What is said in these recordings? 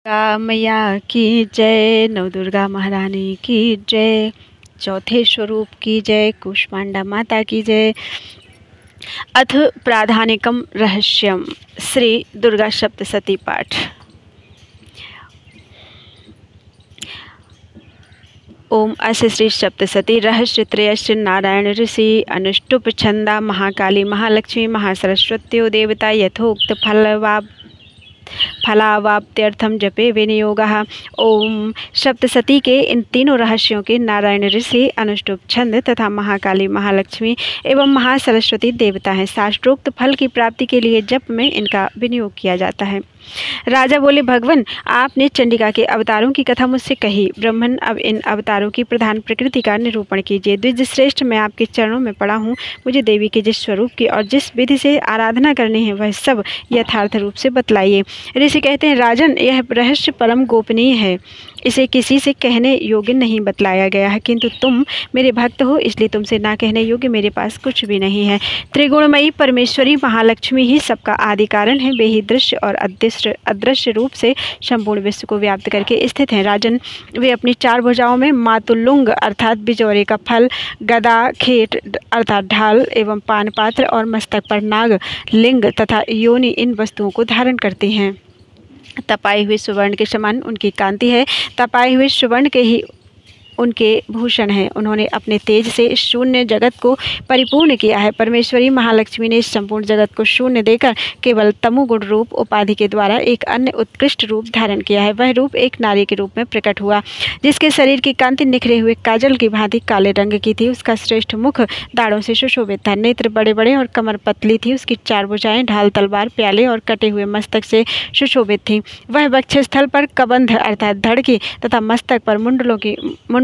दुर्गा मैया की जय, नवदुर्गा महारानी की जय, चौथे स्वरूप की जय, कुष्मांडा माता की जय। अथ प्राधानिकम रहस्यम श्री दुर्गा सप्तशती पाठ। ओम अस्य श्री सप्तशती रहस्य त्रयस्य नारायण ऋषि अनुष्टुप छंदा महाकाली महालक्ष्मी महासरस्वत्यो देवता यथोक्त फलावाप्त्यर्थम जपे विनियोगः। ओम सप्तशती के इन तीनों रहस्यों के नारायण ऋषि, अनुष्टुप छंद तथा महाकाली महालक्ष्मी एवं महासरस्वती देवता हैं। शास्त्रोक्त फल की प्राप्ति के लिए जप में इनका विनियोग किया जाता है। राजा बोले, भगवान आपने चंडिका के अवतारों की कथा मुझसे कही। ब्राह्मण अब इन अवतारों की प्रधान प्रकृति का निरूपण कीजिए। द्विज श्रेष्ठ, मैं आपके चरणों में पड़ा हूँ। मुझे देवी के जिस स्वरूप की और जिस विधि से आराधना करनी है वह सब यथार्थ रूप से बतलाइए। ऋषि कहते हैं, राजन, यह रहस्य परम गोपनीय है, इसे किसी से कहने योग्य नहीं बतलाया गया है, किंतु तुम मेरे भक्त हो इसलिए तुमसे ना कहने योग्य मेरे पास कुछ भी नहीं है। त्रिगुणमयी परमेश्वरी महालक्ष्मी ही सबका आदि कारण है। वे ही दृश्य और अदृश्य रूप से संपूर्ण विश्व को व्याप्त करके स्थित हैं। राजन, वे अपनी चार भुजाओं में मातुल्लुंग अर्थात बिजौरे का फल, गदा, खेट अर्थात ढाल एवं पानपात्र और मस्तक पर नाग, लिंग तथा योनि इन वस्तुओं को धारण करती हैं। तपाए हुए सुवर्ण के समान उनकी कांति है। तपाए हुए सुवर्ण के ही उनके भूषण हैं। उन्होंने अपने तेज से शून्य जगत को परिपूर्ण किया है। परमेश्वरी महालक्ष्मी ने इस संपूर्ण जगत को शून्य देकर केवल तमोगुण रूप उपाधि के द्वारा एक अन्य उत्कृष्ट रूप धारण किया है। वह रूप एक नारी के रूप में प्रकट हुआ, जिसके शरीर की कांति निखरे हुए काजल की भांति काले रंग की थी। उसका श्रेष्ठ मुख दाढ़ों से सुशोभित था, नेत्र बड़े बड़े और कमर पतली थी। उसकी चार भुजाएं ढाल, तलवार, प्याले और कटे हुए मस्तक से सुशोभित थी। वह वक्षस्थल पर कबंध अर्थात धड़ की तथा मस्तक पर मुंडों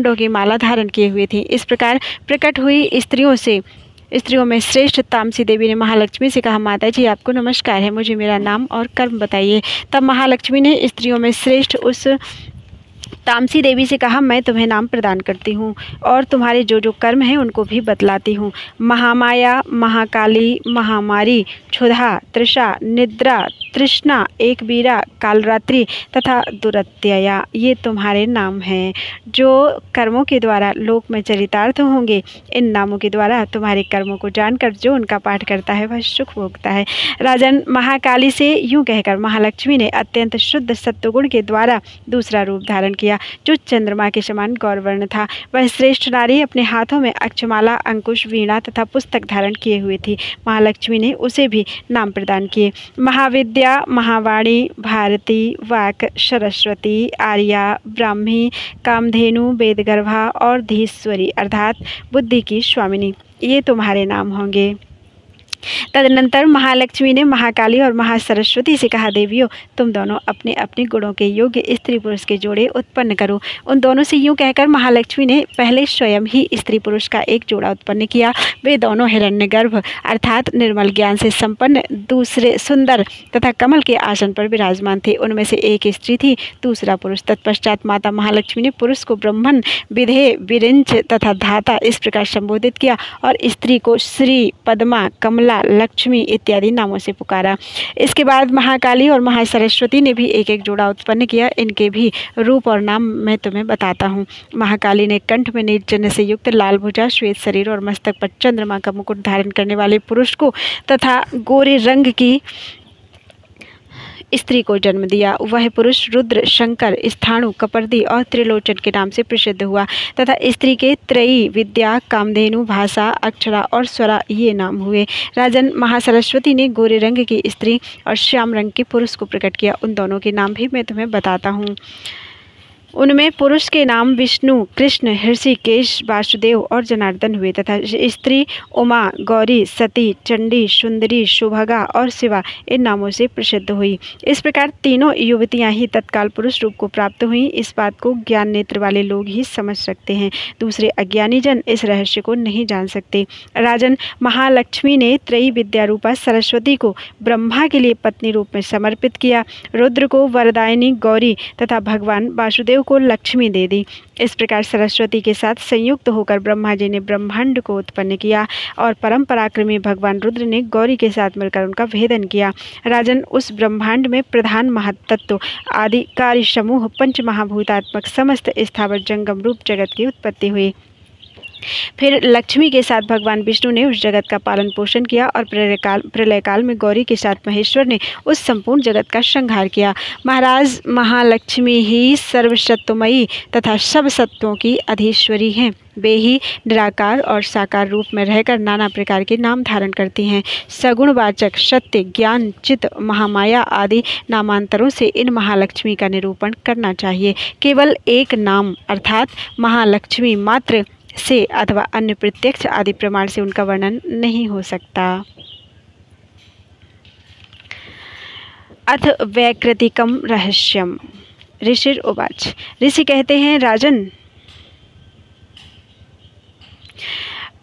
की माला धारण किए हुए थी। इस प्रकार प्रकट हुई स्त्रियों में श्रेष्ठ तामसी देवी ने महालक्ष्मी से कहा, माता जी आपको नमस्कार है, मुझे मेरा नाम और कर्म बताइए। तब महालक्ष्मी ने स्त्रियों में श्रेष्ठ उस तामसी देवी से कहा, मैं तुम्हें नाम प्रदान करती हूँ और तुम्हारे जो जो कर्म हैं उनको भी बतलाती हूँ। महामाया, महाकाली, महामारी, क्षुधा, तृषा, निद्रा, तृष्णा, एकबीरा, कालरात्रि तथा दुरत्यया, ये तुम्हारे नाम हैं। जो कर्मों के द्वारा लोक में चरितार्थ होंगे, इन नामों के द्वारा तुम्हारे कर्मों को जानकर जो उनका पाठ करता है वह सुख भोगता है। राजन, महाकाली से यूँ कहकर महालक्ष्मी ने अत्यंत शुद्ध सत्वगुण के द्वारा दूसरा रूप धारण किया, जो चंद्रमा के समान गौरवर्ण था। वह श्रेष्ठ नारी अपने हाथों में अक्षमाला, अंकुश, वीणा तथा पुस्तक धारण किए हुए थी। महालक्ष्मी ने उसे भी नाम प्रदान किए। महाविद्या, महावाणी, भारती, वाक, सरस्वती, आर्या, ब्राह्मी, कामधेनु, वेदगर्भा और धीश्वरी अर्थात बुद्धि की स्वामिनी, ये तुम्हारे नाम होंगे। तदनंतर महालक्ष्मी ने महाकाली और महासरस्वती से कहा, देवियों तुम दोनों अपने अपने गुणों के योग्य स्त्री पुरुष के जोड़े उत्पन्न करो। उन दोनों से यूँ कहकर महालक्ष्मी ने पहले स्वयं ही स्त्री पुरुष का एक जोड़ा उत्पन्न किया। वे दोनों हिरण्यगर्भ अर्थात निर्मल ज्ञान से संपन्न, दूसरे सुंदर तथा कमल के आसन पर विराजमान थे। उनमें से एक स्त्री थी, दूसरा पुरुष। तत्पश्चात माता महालक्ष्मी ने पुरुष को ब्रह्मन, विधेय, विरिंच तथा धाता इस प्रकार संबोधित किया और स्त्री को श्री, पद्मा, कमला, लक्ष्मी इत्यादि नामों से पुकारा। इसके बाद महाकाली और महासरस्वती ने भी एक एक जोड़ा उत्पन्न किया। इनके भी रूप और नाम मैं तुम्हें बताता हूँ। महाकाली ने कंठ में नीलचंद्र से युक्त लाल भुजा, श्वेत शरीर और मस्तक पर चंद्रमा का मुकुट धारण करने वाले पुरुष को तथा गोरे रंग की स्त्री को जन्म दिया। वह पुरुष रुद्र, शंकर, स्थाणु, कपर्दी और त्रिलोचन के नाम से प्रसिद्ध हुआ तथा स्त्री के त्रयी, विद्या, कामधेनु, भाषा, अक्षरा और स्वरा ये नाम हुए। राजन, महासरस्वती ने गोरे रंग की स्त्री और श्याम रंग के पुरुष को प्रकट किया। उन दोनों के नाम भी मैं तुम्हें बताता हूँ। उनमें पुरुष के नाम विष्णु, कृष्ण, ऋषिकेश, वासुदेव और जनार्दन हुए तथा स्त्री उमा, गौरी, सती, चंडी, सुंदरी, सुभगा और शिवा इन नामों से प्रसिद्ध हुई। इस प्रकार तीनों युवतियां ही तत्काल पुरुष रूप को प्राप्त हुईं। इस बात को ज्ञान नेत्र वाले लोग ही समझ सकते हैं, दूसरे अज्ञानी जन इस रहस्य को नहीं जान सकते। राजन, महालक्ष्मी ने त्रयी विद्या रूपा सरस्वती को ब्रह्मा के लिए पत्नी रूप में समर्पित किया, रुद्र को वरदायिनी गौरी तथा भगवान वासुदेव को लक्ष्मी दे दी। इस प्रकार सरस्वती के साथ संयुक्त होकर ब्रह्मा जी ने ब्रह्मांड को उत्पन्न किया और परम पराक्रमी भगवान रुद्र ने गौरी के साथ मिलकर उनका भेदन किया। राजन, उस ब्रह्मांड में प्रधान महातत्व आदि कार्य समूह पंच महाभूतात्मक समस्त स्थावर जंगम रूप जगत की उत्पत्ति हुई। फिर लक्ष्मी के साथ भगवान विष्णु ने उस जगत का पालन पोषण किया और प्रलय काल में गौरी के साथ महेश्वर ने उस संपूर्ण जगत का संहार किया। महाराज, महालक्ष्मी ही सर्वसत्वमयी तथा सब सत्वों की अधीश्वरी हैं। वे ही निराकार और साकार रूप में रहकर नाना प्रकार के नाम धारण करती हैं। सगुणवाचक, सत्य, ज्ञान, चित, महामाया आदि नामांतरों से इन महालक्ष्मी का निरूपण करना चाहिए। केवल एक नाम अर्थात महालक्ष्मी मात्र से अथवा अन्य प्रत्यक्ष आदि प्रमाण से उनका वर्णन नहीं हो सकता। अथ वैकृतिकम रहस्यम। ऋषिर उवाच। ऋषि कहते हैं, राजन,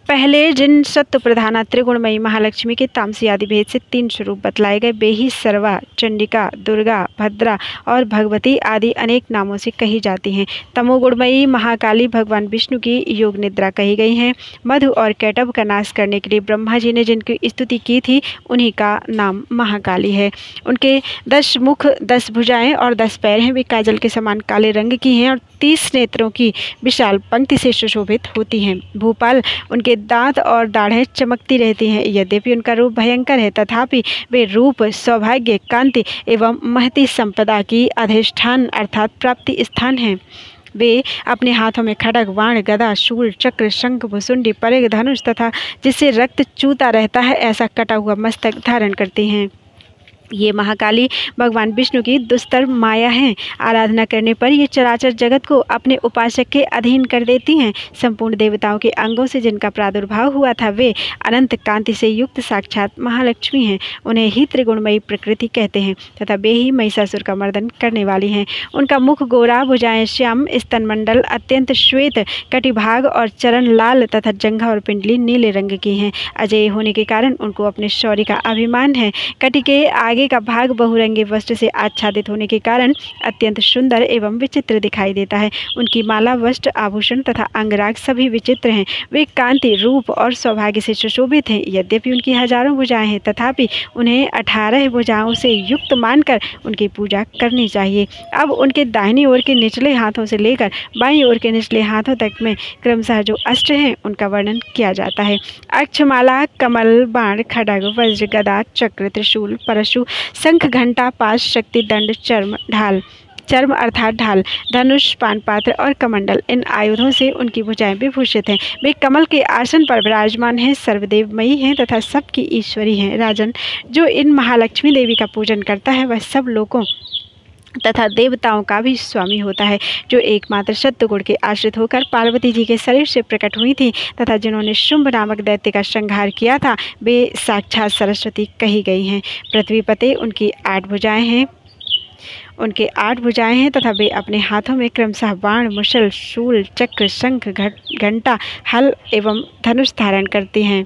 पहले जिन सत्व प्रधाना त्रिगुणमयी महालक्ष्मी के तामसी आदि भेद से 3 स्वरूप बतलाए गए, वे ही सर्वा, चंडिका, दुर्गा, भद्रा और भगवती आदि अनेक नामों से कही जाती हैं। तमोगुणमयी महाकाली भगवान विष्णु की योग निद्रा कही गई हैं। मधु और कैटभ का नाश करने के लिए ब्रह्मा जी ने जिनकी स्तुति की थी, उन्हीं का नाम महाकाली है। उनके 10 मुख, 10 भुजाएं और 10 पैर हैं। वे काजल के समान काले रंग की हैं और 30 नेत्रों की विशाल पंक्ति से सुशोभित होती हैं। भूपाल, उनके दांत और दाढ़ें चमकती रहती हैं। यद्यपि उनका रूप भयंकर है, तथापि वे रूप, सौभाग्य, कांति एवं महती संपदा की अधिष्ठान अर्थात प्राप्ति स्थान हैं। वे अपने हाथों में खड्ग, बाण, गदा, शूल, चक्र, शंख, भुसुंडी, परेग, धनुष तथा जिससे रक्त चूता रहता है ऐसा कटा हुआ मस्तक धारण करती हैं। ये महाकाली भगवान विष्णु की दुस्तर माया हैं। आराधना करने पर ये चराचर जगत को अपने उपासक के अधीन कर देती हैं। संपूर्ण देवताओं के अंगों से जिनका प्रादुर्भाव हुआ था, वे अनंत कांति से युक्त साक्षात महालक्ष्मी हैं। उन्हें ही त्रिगुणमयी प्रकृति कहते हैं तथा वे ही महिषासुर का मर्दन करने वाली हैं। उनका मुख गोरा, भुजाएं श्याम, स्तनमंडल अत्यंत श्वेत, कटिभाग और चरण लाल तथा जंघा और पिंडली नीले रंग की हैं। अजय होने के कारण उनको अपने शौर्य का अभिमान है। कटि के आगे का भाग बहुरंगी वस्त्र से आच्छादित होने के कारण अत्यंत सुंदर एवं विचित्र दिखाई देता है। उनकी माला, वस्त्र, आभूषण तथा अंगराग सभी विचित्र हैं। वे कांति, रूप और सौभाग्य से सुशोभित हैं। यद्यपि उनकी हजारों भुजाएं हैं, तथापि उन्हें 18 भुजाओं से युक्त मानकर उनकी पूजा करनी चाहिए। अब उनके दाहिनी ओर के निचले हाथों से लेकर बाईं ओर के निचले हाथों तक में क्रमशः जो अस्त्र हैं, उनका वर्णन किया जाता है। अक्षमाला, कमल, बाण, खड्ग, वज्र, गदा, चक्र, त्रिशूल, परशु, शंख, घंटा, पाश, शक्ति, दंड, चर्म, ढाल, चर्म अर्थात ढाल, धनुष, पानपात्र और कमंडल, इन आयुधों से उनकी भुजाएं विभूषित हैं। वे कमल के आसन पर विराजमान हैं, सर्वदेवमयी हैं तथा सबकी ईश्वरी हैं। राजन, जो इन महालक्ष्मी देवी का पूजन करता है, वह सब लोगों तथा देवताओं का भी स्वामी होता है। जो एकमात्र सत्वगुण के आश्रित होकर पार्वती जी के शरीर से प्रकट हुई थी तथा जिन्होंने शुंभ नामक दैत्य का संहार किया था, वे साक्षात सरस्वती कही गई हैं। पृथ्वी पते उनकी 8 भुजाएं हैं तथा वे अपने हाथों में क्रमशः बाण, मुशल, शूल, चक्र, शंख, घंटा, हल एवं धनुष धारण करती हैं।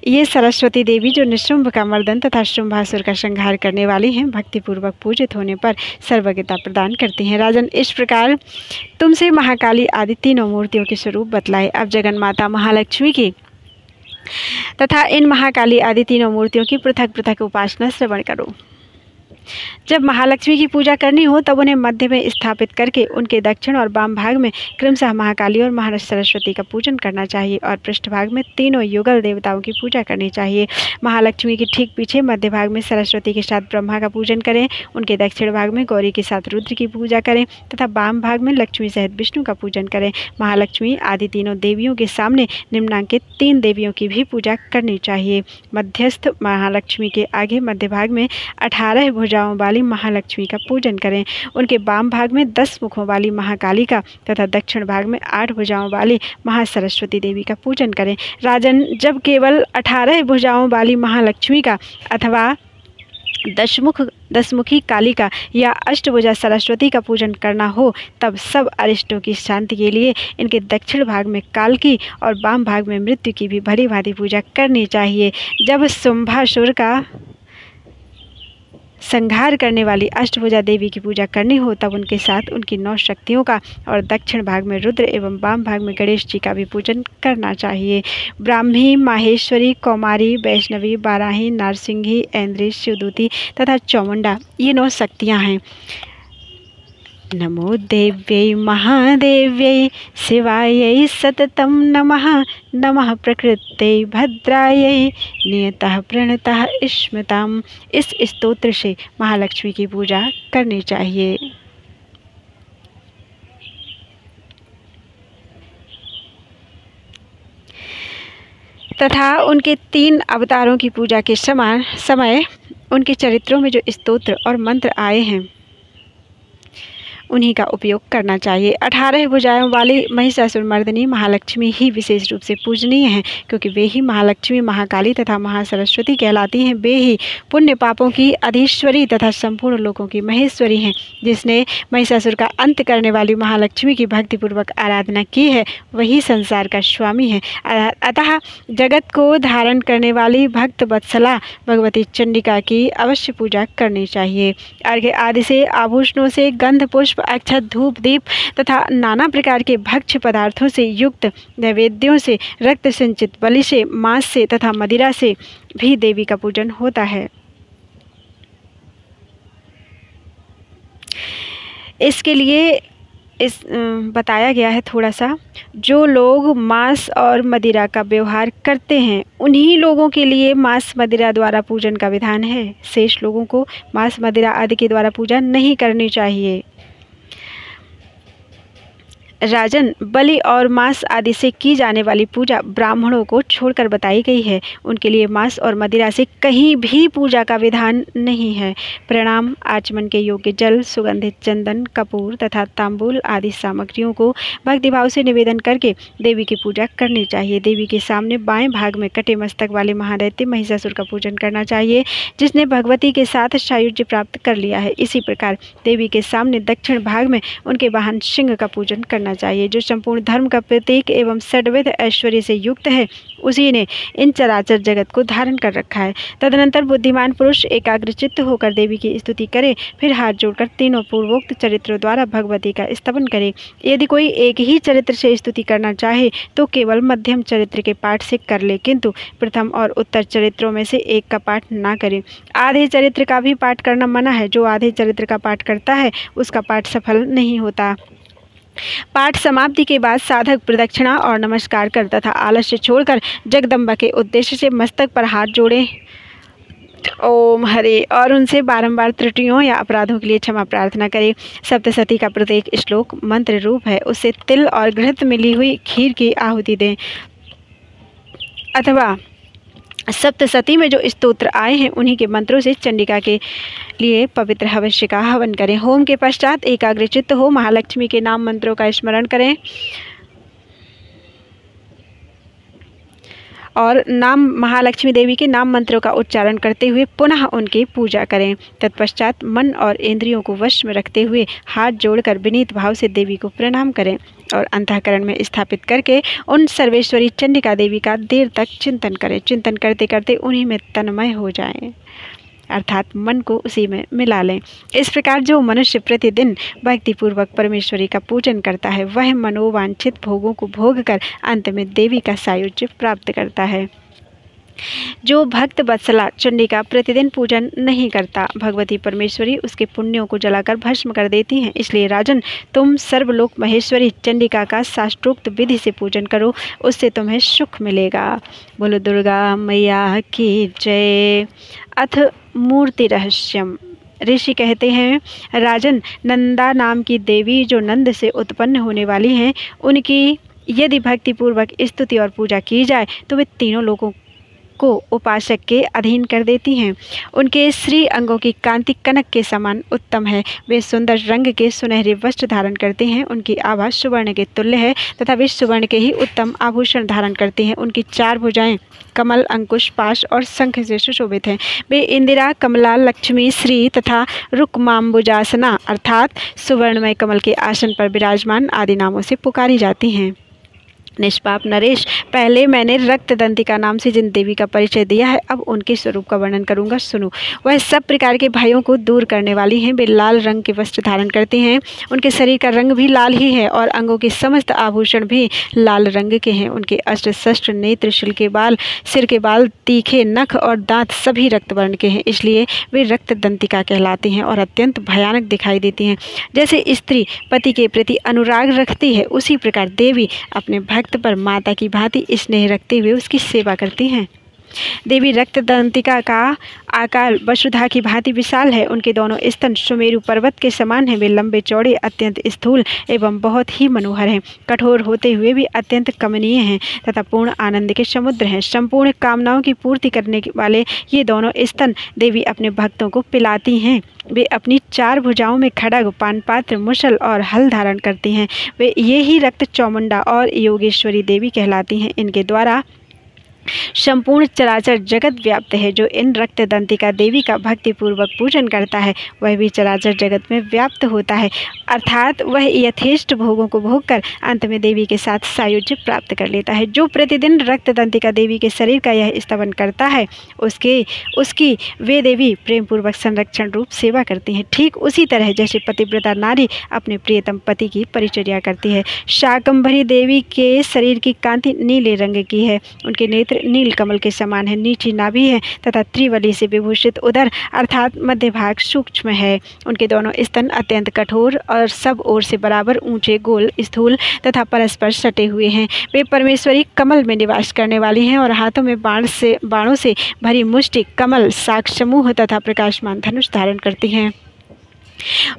ये सरस्वती देवी, जो निशुंभ का मर्दन तथा शुंभासुर का संहार करने वाली हैं, भक्तिपूर्वक पूजित होने पर सर्वज्ञता प्रदान करती हैं। राजन, इस प्रकार तुमसे महाकाली आदि तीनों मूर्तियों के स्वरूप बतलाए। अब जगन माता महालक्ष्मी की तथा इन महाकाली आदि तीनों मूर्तियों की पृथक पृथक उपासना श्रवण करो। जब महालक्ष्मी की पूजा करनी हो तब उन्हें मध्य में स्थापित करके उनके दक्षिण और वाम भाग में क्रमशः महाकाली और महाराज सरस्वती का पूजन करना चाहिए और पृष्ठभाग में तीनों युगल देवताओं की पूजा करनी चाहिए। महालक्ष्मी के ठीक पीछे मध्य भाग में सरस्वती के साथ ब्रह्मा का पूजन करें, उनके दक्षिण भाग में गौरी के साथ रुद्र की पूजा करें तथा वाम भाग में लक्ष्मी सहित विष्णु का पूजन करें। महालक्ष्मी आदि तीनों देवियों के सामने निम्नांकित 3 देवियों की भी पूजा करनी चाहिए। मध्यस्थ महालक्ष्मी के आगे मध्य भाग में 18 भुजाओं वाली महालक्ष्मी का पूजन करें। उनके वाम भाग में 10 मुखों वाली महाकाली का तथा दक्षिण भाग में 8 भुजाओं वाली महासरस्वती देवी का पूजन करें। राजन, जब केवल 18 भुजाओं वाली महालक्ष्मी का अथवा 10 मुखी काली का या अष्टभुजा सरस्वती का पूजन करना हो, तब सब अरिष्टों की शांति के लिए इनके दक्षिण भाग में काल की और वाम भाग में मृत्यु की भी भली भांति पूजा करनी चाहिए। जब शुंभासुर का संहार करने वाली अष्टभुजा देवी की पूजा करनी हो तब उनके साथ उनकी 9 शक्तियों का और दक्षिण भाग में रुद्र एवं वाम भाग में गणेश जी का भी पूजन करना चाहिए। ब्राह्मी, माहेश्वरी, कौमारी, वैष्णवी, बाराही, नारसिंही, ऐन्द्री, शिवदूती तथा चामुंडा ये 9 शक्तियाँ हैं। नमो देव्यै महादेव्यै शिवायै सततं नमः। नमः प्रकृत्यै भद्रायै नियतः प्रणतः स्मृताम्। इस स्तोत्र से महालक्ष्मी की पूजा करनी चाहिए। तथा उनके 3 अवतारों की पूजा के समय उनके चरित्रों में जो स्तोत्र और मंत्र आए हैं उन्हीं का उपयोग करना चाहिए। 18 भुजाओं वाली महिषासुरमर्दिनी महालक्ष्मी ही विशेष रूप से पूजनीय हैं, क्योंकि वे ही महालक्ष्मी, महाकाली तथा महासरस्वती कहलाती हैं। वे ही पुण्य पापों की अधीश्वरी तथा संपूर्ण लोकों की महेश्वरी हैं। जिसने महिषासुर का अंत करने वाली महालक्ष्मी की भक्तिपूर्वक आराधना की है वही संसार का स्वामी है। अतः जगत को धारण करने वाली भक्त वत्सला भगवती चंडिका की अवश्य पूजा करनी चाहिए। अर्घ्य आदि से, आभूषणों से, गंध पुष्प, अक्षत, धूप, दीप तथा नाना प्रकार के भक्ष्य पदार्थों से युक्त नैवेद्यों से, रक्त सिंचित बलि से, मांस से तथा मदिरा से भी देवी का पूजन होता है। इसके लिए बताया गया है थोड़ा सा, जो लोग मांस और मदिरा का व्यवहार करते हैं उन्हीं लोगों के लिए मांस मदिरा द्वारा पूजन का विधान है। शेष लोगों को मांस मदिरा आदि के द्वारा पूजा नहीं करनी चाहिए। राजन, बलि और मांस आदि से की जाने वाली पूजा ब्राह्मणों को छोड़कर बताई गई है। उनके लिए मांस और मदिरा से कहीं भी पूजा का विधान नहीं है। प्रणाम, आचमन के योग्य जल, सुगंधित चंदन, कपूर तथा तांबूल आदि सामग्रियों को भक्तिभाव से निवेदन करके देवी की पूजा करनी चाहिए। देवी के सामने बाएं भाग में कटे मस्तक वाले महादैत्य महिषासुर का पूजन करना चाहिए, जिसने भगवती के साथ सायुज्य प्राप्त कर लिया है। इसी प्रकार देवी के सामने दक्षिण भाग में उनके वाहन सिंह का पूजन करना चाहिए, जो संपूर्ण धर्म का प्रतीक एवं षड्विध ऐश्वर्य से युक्त है। उसी ने इन चराचर जगत को धारण कर रखा है। तदनंतर बुद्धिमान पुरुष एकाग्रचित्त होकर देवी की स्तुति करे, फिर हाथ जोड़कर तीनों पूर्वोक्त चरित्रों द्वारा भगवती का स्तवन करे। यदि कोई एक ही चरित्र से स्तुति करना चाहे तो केवल मध्यम चरित्र के पाठ से कर ले, किंतु प्रथम और उत्तर चरित्रों में से एक का पाठ ना करे। आधे चरित्र का भी पाठ करना मना है। जो आधे चरित्र का पाठ करता है उसका पाठ सफल नहीं होता। पाठ समाप्ति के बाद साधक प्रदक्षिणा और नमस्कार कर तथा आलस्य छोड़कर जगदम्बा के उद्देश्य से मस्तक पर हाथ जोड़े, ओम हरे, और उनसे बारंबार त्रुटियों या अपराधों के लिए क्षमा प्रार्थना करें। सप्तशती का प्रत्येक श्लोक मंत्र रूप है। उससे तिल और घृत मिली हुई खीर की आहुति दें, अथवा सप्तशती में जो स्तोत्र आए हैं उन्हीं के मंत्रों से चंडिका के लिए पवित्र हवस्य का हवन करें। होम के पश्चात एकाग्रचित्त हो महालक्ष्मी के नाम मंत्रों का स्मरण करें और महालक्ष्मी देवी के नाम मंत्रों का उच्चारण करते हुए पुनः उनकी पूजा करें। तत्पश्चात मन और इंद्रियों को वश में रखते हुए हाथ जोड़कर विनीत भाव से देवी को प्रणाम करें और अंतःकरण में स्थापित करके उन सर्वेश्वरी चंडिका देवी का देर तक चिंतन करें। चिंतन करते करते उन्हीं में तन्मय हो जाएं, अर्थात मन को उसी में मिला लें। इस प्रकार जो मनुष्य प्रतिदिन भक्तिपूर्वक परमेश्वरी का पूजन करता है वह मनोवांछित भोगों को भोग कर अंत में देवी का सायुज्य प्राप्त करता है। जो भक्त वत्सला चंडिका प्रतिदिन पूजन नहीं करता, भगवती परमेश्वरी उसके पुण्यों को जलाकर भस्म कर देती हैं। इसलिए राजन, तुम सर्वलोक महेश्वरी चंडिका का शास्त्रोक्त विधि से पूजन करो, उससे तुम्हें सुख मिलेगा। बोलो दुर्गा मैया की जय। अथ मूर्ति रहस्यम। ऋषि कहते हैं, राजन, नंदा नाम की देवी जो नंद से उत्पन्न होने वाली हैं, उनकी यदि भक्तिपूर्वक स्तुति और पूजा की जाए तो वे तीनों लोगों को उपासक के अधीन कर देती हैं। उनके श्री अंगों की कांति कनक के समान उत्तम है। वे सुंदर रंग के सुनहरे वस्त्र धारण करते हैं। उनकी आभा सुवर्ण के तुल्य है तथा वे सुवर्ण के ही उत्तम आभूषण धारण करते हैं। उनकी 4 भुजाएं कमल, अंकुश, पाश और शंख से सुशोभित हैं। वे इंदिरा, कमला, लक्ष्मी, श्री तथा रुक्माम्बुजासना अर्थात सुवर्णमय कमल के आसन पर विराजमान आदि नामों से पुकारी जाती हैं। निष्पाप नरेश, पहले मैंने रक्त दंतिका नाम से जिन देवी का परिचय दिया है, अब उनके स्वरूप का वर्णन करूंगा, सुनो। वह सब प्रकार के भयों को दूर करने वाली हैं। वे लाल रंग के वस्त्र धारण करती हैं। उनके शरीर का रंग भी लाल ही है और अंगों के समस्त आभूषण भी लाल रंग के हैं। उनके अष्ट शस्त्र, नेत्र, शिल के बाल, सिर के बाल, तीखे नख और दांत सभी रक्त वर्ण के हैं, इसलिए वे रक्त दंतिका कहलाती हैं और अत्यंत भयानक दिखाई देती हैं। जैसे स्त्री पति के प्रति अनुराग रखती है, उसी प्रकार देवी अपने भक्त पर माता की भांति स्नेह रखते हुए उसकी सेवा करती हैं। देवी रक्त दंतिका का आकार वसुधा की भांति विशाल है। उनके दोनों स्तन सुमेरु पर्वत के समान हैं। वे लंबे चौड़े, अत्यंत स्थूल एवं बहुत ही मनोहर हैं। कठोर होते हुए भी अत्यंत कमनीय हैं तथा पूर्ण आनंद के समुद्र हैं। संपूर्ण कामनाओं की पूर्ति करने वाले ये दोनों स्तन देवी अपने भक्तों को पिलाती हैं। वे अपनी 4 भुजाओं में खड्ग, पानपात्र, मुसल और हल धारण करती हैं। वे ये ही रक्त चौमुंडा और योगेश्वरी देवी कहलाती हैं। इनके द्वारा संपूर्ण चराचर जगत व्याप्त है। जो इन रक्त दंतिका देवी का भक्तिपूर्वक पूजन करता है वह भी चराचर जगत में व्याप्त होता है, अर्थात वह यथेष्ट भोगों को भोगकर अंत में देवी के साथ सायुज्य प्राप्त कर लेता है। जो प्रतिदिन रक्त दंतिका देवी के शरीर का यह स्तवन करता है उसकी वे देवी प्रेम पूर्वक संरक्षण रूप सेवा करती हैं, ठीक उसी तरह जैसे पतिव्रता नारी अपने प्रियतम पति की परिचर्या करती है। शाकंभरी देवी के शरीर की कांति नीले रंग की है। उनके नेत्र नील कमल के समान है, नीची नाभि है तथा त्रिवली से विभूषित उदर अर्थात मध्य भाग सूक्ष्म है। उनके दोनों स्तन अत्यंत कठोर और सब ओर से बराबर ऊंचे, गोल, स्थूल तथा परस्पर सटे हुए हैं। वे परमेश्वरी कमल में निवास करने वाली हैं और हाथों में बाणों से भरी मुष्टि, कमल, शाख समूह तथा प्रकाशमान धनुष धारण करती हैं।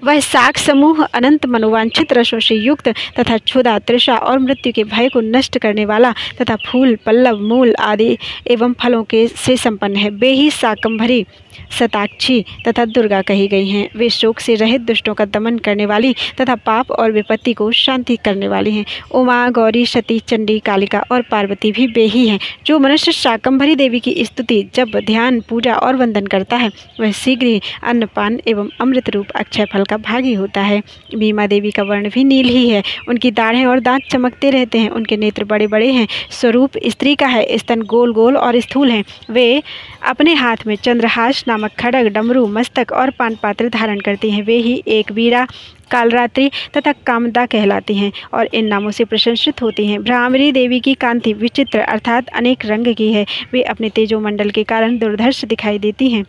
वह शाख समूह अनंत मनोवांछित रसों से युक्त तथा क्षुधा, तृषा और मृत्यु के भय को नष्ट करने वाला तथा फूल, पल्लव, मूल आदि एवं फलों के से संपन्न है। वे ही शाकंभरी, शताक्षी तथा दुर्गा कही गई हैं। वे शोक से रहित दुष्टों का दमन करने वाली तथा पाप और विपत्ति को शांति करने वाली हैं। उमा, गौरी, सती, चंडी, कालिका और पार्वती भी वे ही हैं। जो मनुष्य शाकंभरी देवी की स्तुति, जब ध्यान, पूजा और वंदन करता है वह शीघ्र ही अन्नपान एवं अमृत रूप अक्षय फल का भागी होता है। भीमा देवी का वर्ण भी नील ही है। उनकी दाढ़ें और दांत चमकते रहते हैं। उनके नेत्र बड़े बड़े हैं। स्वरूप स्त्री का है। स्तन गोल गोल और स्थूल हैं। वे अपने हाथ में चंद्रहास नामक खड्ग, डमरू, मस्तक और पानपात्र धारण करती हैं। वे ही एक वीरा, कालरात्रि तथा कामदा कहलाती हैं और इन नामों से प्रशंसित होती हैं। भ्रामरी देवी की कांति विचित्र अर्थात अनेक रंग की है। वे अपने तेजोमंडल के कारण दुर्धर्ष दिखाई देती हैं।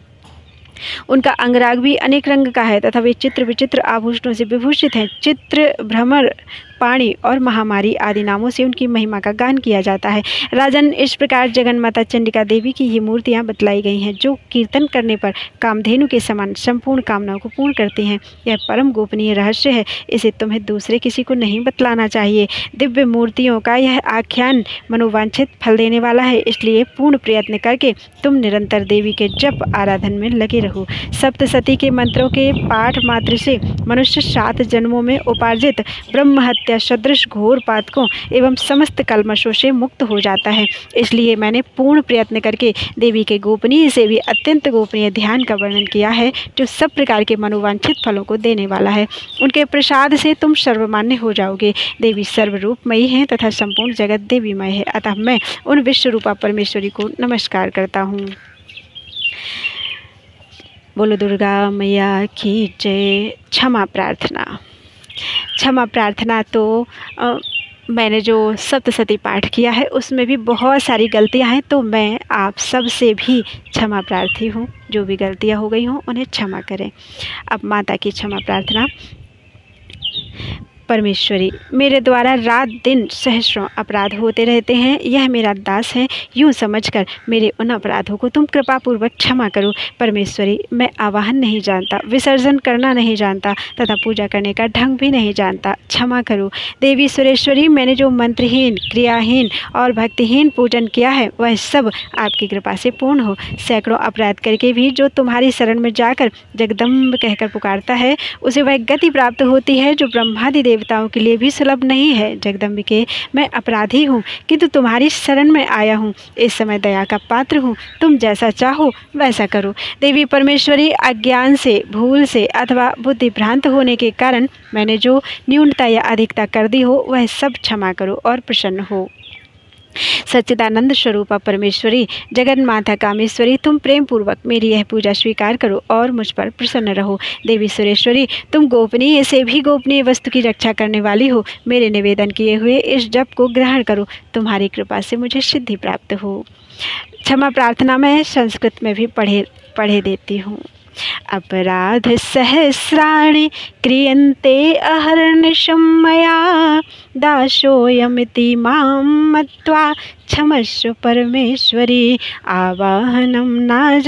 उनका अंगराग भी अनेक रंग का है तथा वे चित्र विचित्र आभूषणों से विभूषित हैं। चित्र, भ्रमर, पाणी और महामारी आदि नामों से उनकी महिमा का गान किया जाता है। राजन, इस प्रकार जगन्माता चंडिका देवी की ये मूर्तियाँ बतलाई गई हैं जो कीर्तन करने पर कामधेनु के समान संपूर्ण कामनाओं को पूर्ण करती हैं। यह परम गोपनीय रहस्य है। इसे तुम्हें दूसरे किसी को नहीं बतलाना चाहिए। दिव्य मूर्तियों का यह आख्यान मनोवांछित फल देने वाला है, इसलिए पूर्ण प्रयत्न करके तुम निरंतर देवी के जप आराधन में लगे रहो। सप्तसती के मंत्रों के पाठ मात्र से मनुष्य 7 जन्मों में उपार्जित ब्रह्म हत्या सदृश घोर पातकों एवं समस्त कल्मशों से मुक्त हो जाता है। इसलिए मैंने पूर्ण प्रयत्न करके देवी के गोपनीय से भी अत्यंत गोपनीय ध्यान का वर्णन किया है जो सब प्रकार के मनोवांछित फलों को देने वाला है। उनके प्रसाद से तुम सर्वमान्य हो जाओगे। देवी सर्वरूपमयी हैं तथा संपूर्ण जगत देवीमय है। अतः मैं उन विश्वरूपा परमेश्वरी को नमस्कार करता हूँ। बोलो दुर्गा मैया की जय। क्षमा प्रार्थना। क्षमा प्रार्थना तो मैंने जो सप्तसती पाठ किया है उसमें भी बहुत सारी गलतियां हैं, तो मैं आप सब से भी क्षमा प्रार्थी हूँ। जो भी गलतियां हो गई हों उन्हें क्षमा करें। अब माता की क्षमा प्रार्थना। परमेश्वरी, मेरे द्वारा रात दिन सहस्रों अपराध होते रहते हैं। यह मेरा दास है, यूँ समझकर मेरे उन अपराधों को तुम कृपापूर्वक क्षमा करो। परमेश्वरी, मैं आवाहन नहीं जानता, विसर्जन करना नहीं जानता तथा पूजा करने का ढंग भी नहीं जानता, क्षमा करो। देवी सुरेश्वरी, मैंने जो मंत्रहीन, क्रियाहीन और भक्तिहीन पूजन किया है वह सब आपकी कृपा से पूर्ण हो। सैकड़ों अपराध करके भी जो तुम्हारी शरण में जाकर जगदम्ब कहकर पुकारता है उसे वह गति प्राप्त होती है जो ब्रह्मादि देवताओं के लिए भी सुलभ नहीं है। जगदम्बिके, मैं अपराधी हूँ किंतु तुम्हारी शरण में आया हूँ। इस समय दया का पात्र हूँ, तुम जैसा चाहो वैसा करो। देवी परमेश्वरी, अज्ञान से, भूल से अथवा बुद्धि भ्रांत होने के कारण मैंने जो न्यूनता या अधिकता कर दी हो वह सब क्षमा करो और प्रसन्न हो। सच्चिदानंद स्वरूपा परमेश्वरी, जगन माता कामेश्वरी, तुम प्रेम पूर्वक मेरी यह पूजा स्वीकार करो और मुझ पर प्रसन्न रहो। देवी सुरेश्वरी, तुम गोपनीय से भी गोपनीय वस्तु की रक्षा करने वाली हो। मेरे निवेदन किए हुए इस जप को ग्रहण करो, तुम्हारी कृपा से मुझे सिद्धि प्राप्त हो। क्षमा प्रार्थना मैं संस्कृत में भी पढ़े देती हूँ। अपराध सहस्राणि क्रियन्ते अहर्निशं मया, दासोऽयमिति मां मत्वा क्षमस्व परमेश्वरी। आवाहनं न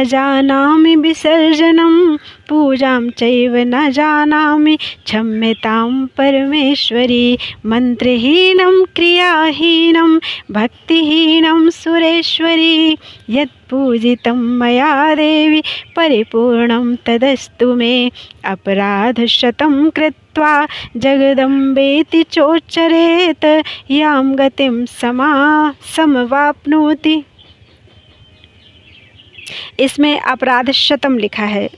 जानामि विसर्जनं, पूजां चैव न जानामि क्षम्यतां परमेश्वरी। मंत्रहीनं क्रियाहीनं भक्तिहीनं सुरेश्वरी, यत्पूजितं मया देवी परिपूर्णं तदस्तु मे। अपराधशतं कृत्वा जगदम्बेति चोच्चरेत, यां गतिं समवाप्नोति। इसमें अपराध शतम लिखा है,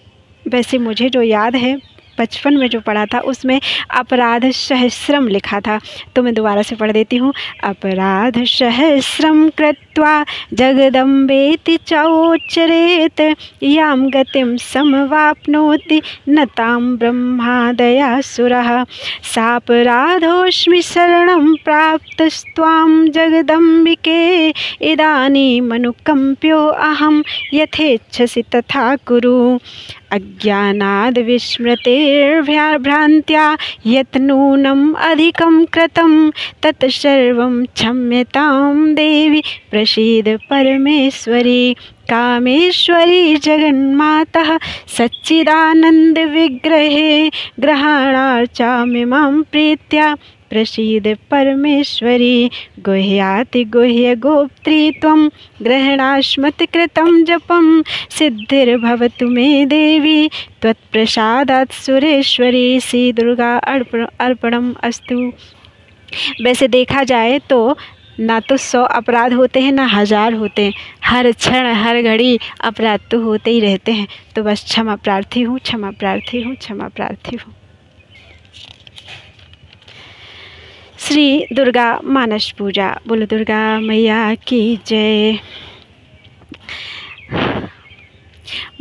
वैसे मुझे जो याद है बचपन में जो पढ़ा था उसमें अपराध सहस्रम लिखा था, तो मैं दोबारा से पढ़ देती हूँ। अपराध सहस्रम कृत्वा जगदम्बेति चोच्चरेत, यां गतिं समवाप्नोति न तां ब्रह्मादयासुरः। सापराधोऽस्मि शरणं प्राप्तस्त्वां जगदम्बिके, इदानीमनुकम्प्यो अहं यथेच्छसि तथा कुरु। अज्ञानाद् विस्मृतेर्भ्रान्त्या यत् नूनम् अधिकं कृतं, तत् सर्वं क्षम्यतां देवी प्रसीद परमेश्वरी। कामेश्वरी जगन्मातः सच्चिदानंद विग्रहे, ग्रहणार्चामिमां प्रीत्या प्रसीद परमेश्वरी। गुह्याति गुह्य गोप्त्री त्वं, ग्रहणास्मत् कृतं जपं, सिद्धिर्भवतु मे देवी त्वत्प्रसादात् सुरेश्वरी। श्री दुर्गा अर्पणम अस्तु। वैसे देखा जाए तो ना तो 100 अपराध होते हैं ना 1000 होते हैं, हर क्षण हर घड़ी अपराध तो होते ही रहते हैं। तो बस क्षमा प्रार्थी हूँ, क्षमा प्रार्थी हूँ, क्षमा प्रार्थी हूँ। श्री दुर्गा मानस पूजा। बोलो दुर्गा मैया की जय।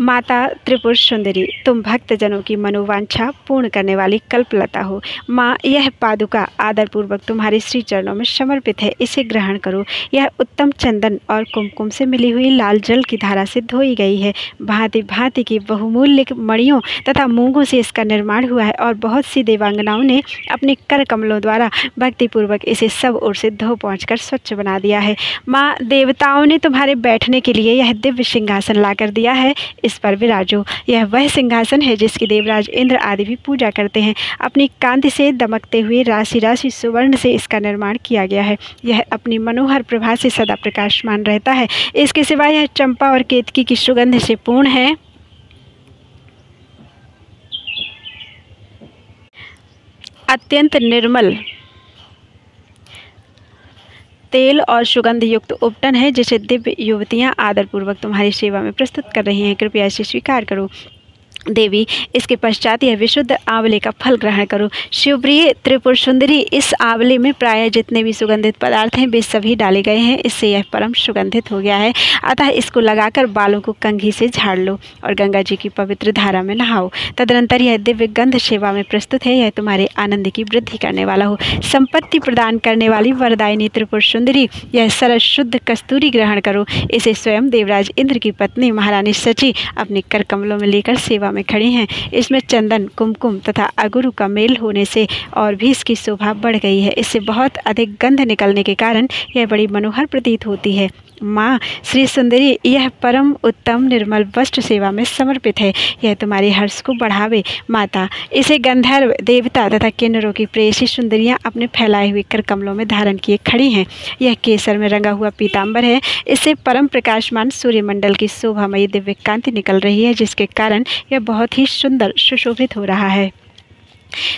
माता त्रिपुर सुंदरी, तुम भक्तजनों की मनोवांछा पूर्ण करने वाली कल्पलता हो। माँ, यह पादुका आदरपूर्वक तुम्हारे श्री चरणों में समर्पित है, इसे ग्रहण करो। यह उत्तम चंदन और कुमकुम से मिली हुई लाल जल की धारा से धोई गई है। भांति भांति की बहुमूल्य मणियों तथा मूंगों से इसका निर्माण हुआ है और बहुत सी देवांगनाओं ने अपने कर कमलों द्वारा भक्तिपूर्वक इसे सब ओर से धो पहुँचकर स्वच्छ बना दिया है। माँ, देवताओं ने तुम्हारे बैठने के लिए यह दिव्य सिंहासन लाकर दिया है, इस पर विराजो। यह वह सिंहासन है जिसकी देवराज इंद्र आदि भी पूजा करते हैं। अपनी कांति से दमकते हुए राशि राशि सुवर्ण से इसका निर्माण किया गया है। यह अपनी मनोहर प्रभा से सदा प्रकाशमान रहता है। इसके सिवा यह चंपा और केतकी की सुगंध से पूर्ण है। अत्यंत निर्मल तेल और सुगंध युक्त उपटन है, जिसे दिव्य युवतियां आदरपूर्वक तुम्हारी सेवा में प्रस्तुत कर रही हैं। कृपया इसे स्वीकार करो देवी। इसके पश्चात यह विशुद्ध आंवले का फल ग्रहण करो। शिवप्रिय त्रिपुर सुंदरी, इस आंवले में प्रायः जितने भी सुगंधित पदार्थ हैं वे सभी डाले गए हैं। इससे यह परम सुगंधित हो गया है। अतः इसको लगाकर बालों को कंघी से झाड़ लो और गंगा जी की पवित्र धारा में नहाओ। तदनंतर यह दिव्य गंध सेवा में प्रस्तुत है। यह तुम्हारे आनंद की वृद्धि करने वाला हो। संपत्ति प्रदान करने वाली वरदायिनी त्रिपुर सुंदरी, यह सरस शुद्ध कस्तूरी ग्रहण करो। इसे स्वयं देवराज इंद्र की पत्नी महारानी सची अपने कर कमलों में लेकर सेवा में खड़ी हैं। इसमें चंदन, कुमकुम तथा अगुरु का मेल होने से और भी इसकी शोभा बढ़ गई है। इससे बहुत अधिक गंध निकलने के कारण यह बड़ी मनोहर प्रतीत होती है। माँ श्री सुंदरी, यह परम उत्तम निर्मल वस्त्र सेवा में समर्पित है। यह तुम्हारे हर्ष को बढ़ावे। माता, इसे गंधर्व, देवता तथा किन्नरों की प्रेयसी सुंदरियाँ अपने फैलाए हुए कर कमलों में धारण किए खड़ी हैं। यह केसर में रंगा हुआ पीताम्बर है। इससे परम प्रकाशमान सूर्यमंडल की शोभामयी दिव्य कांति निकल रही है, जिसके कारण यह बहुत ही सुंदर सुशोभित हो रहा है।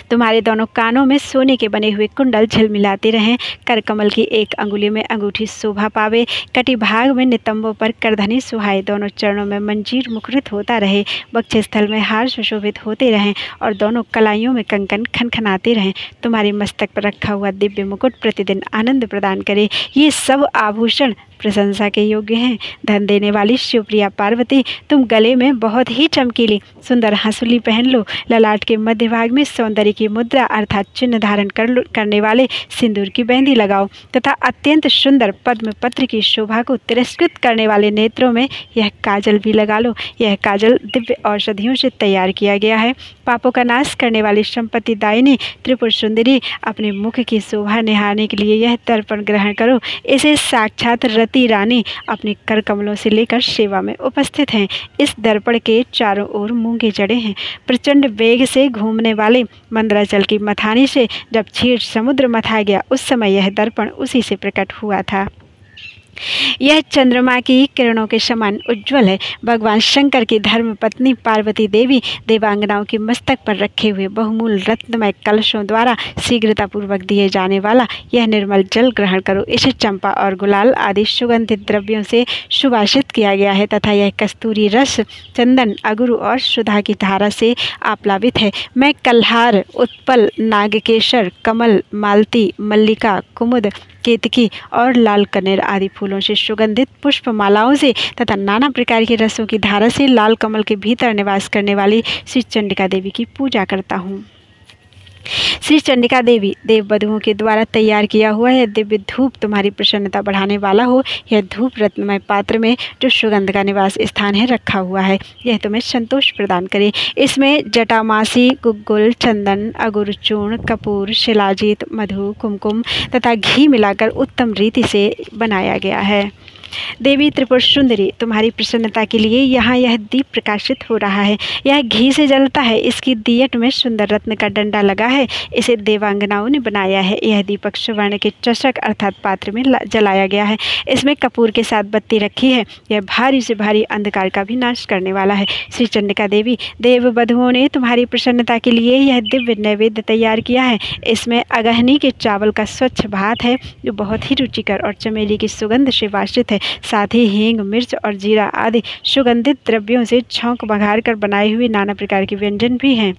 तुम्हारे दोनों कानों में सोने के बने हुए कुंडल झिलमिलाते रहें। कर कमल की एक अंगुली में अंगूठी शोभा पावे। कटी भाग में नितंबों पर करधनी सुहाए। दोनों चरणों में मंजीर मुखरित होता रहे। वक्षस्थल में हार सुशोभित होते रहें और दोनों कलाइयों में कंकन खनखनाते रहें। तुम्हारे मस्तक पर रखा हुआ दिव्य मुकुट प्रतिदिन आनंद प्रदान करे। ये सब आभूषण प्रशंसा के योग्य हैं। धन देने वाली शिवप्रिया पार्वती, तुम गले में बहुत ही चमकीली सुंदर हंसुली पहन लो। ललाट के मध्य भाग में सौंदर्य की मुद्रा अर्थात चिन्ह धारण करने वाले सिंदूर की मेहंदी लगाओ तथा अत्यंत सुंदर पद्म पत्र की शोभा को तिरस्कृत करने वाले नेत्रों में यह काजल भी लगा लो। यह काजल दिव्य औषधियों से तैयार किया गया है। पापों का नाश करने वाली संपत्ति दायिनी त्रिपुर सुंदरी, अपने मुख की शोभा निहारने के लिए यह दर्पण ग्रहण करो। इसे साक्षात रति रानी अपने कर कमलों से लेकर सेवा में उपस्थित हैं। इस दर्पण के चारों ओर मूंगे जड़े हैं। प्रचंड वेग से घूमने वाले मंदराचल की मथानी से जब क्षीर समुद्र मथा गया, उस समय यह दर्पण उसी से प्रकट हुआ था। यह चंद्रमा की किरणों के समान उज्ज्वल है। भगवान शंकर की धर्म पत्नी पार्वती देवी देवांगनाओं के मस्तक पर रखे हुए बहुमूल रत्नमय कलशों द्वारा शीघ्रतापूर्वक दिए जाने वाला यह निर्मल जल ग्रहण करो। इसे चंपा और गुलाल आदि सुगंधित द्रव्यों से सुवासित किया गया है तथा यह कस्तूरी रस, चंदन, अगुरु और सुधा की धारा से आप्लावित है। मैं कल्हार, उत्पल, नागकेशर, कमल, मालती, मल्लिका, कुमुद, केतकी और लाल कनेर आदि फूलों से सुगंधित पुष्पमालाओं से तथा नाना प्रकार के रसों की धारा से लाल कमल के भीतर निवास करने वाली श्री चंडिका देवी की पूजा करता हूँ। श्री चंडिका देवी देव बधुओं के द्वारा तैयार किया हुआ यह दिव्य धूप तुम्हारी प्रसन्नता बढ़ाने वाला हो। यह धूप रत्नमय पात्र में जो सुगंध का निवास स्थान है रखा हुआ है। यह तुम्हें संतोष प्रदान करे। इसमें जटामासी, गुग्गुल, चंदन, अगुर चूर्ण, कपूर, शिलाजीत, मधु, कुमकुम तथा घी मिलाकर उत्तम रीति से बनाया गया है। देवी त्रिपुर सुंदरी, तुम्हारी प्रसन्नता के लिए यहाँ यह दीप प्रकाशित हो रहा है। यह घी से जलता है। इसकी दियट में सुंदर रत्न का डंडा लगा है। इसे देवांगनाओं ने बनाया है। यह दीपक सुवर्ण के चषक अर्थात पात्र में जलाया गया है। इसमें कपूर के साथ बत्ती रखी है। यह भारी से भारी अंधकार का भी नाश करने वाला है। श्री चंडिका देवी, देव बधुओं ने तुम्हारी प्रसन्नता के लिए यह दिव्य नैवेद्य तैयार किया है। इसमें अगहनी के चावल का स्वच्छ भात है जो बहुत ही रुचिकर और चमेली की सुगंध से वासित है। साथ ही हींग, मिर्च और जीरा आदि सुगंधित द्रव्यों से छौंक बघार कर बनाए हुए नाना प्रकार के व्यंजन भी हैं।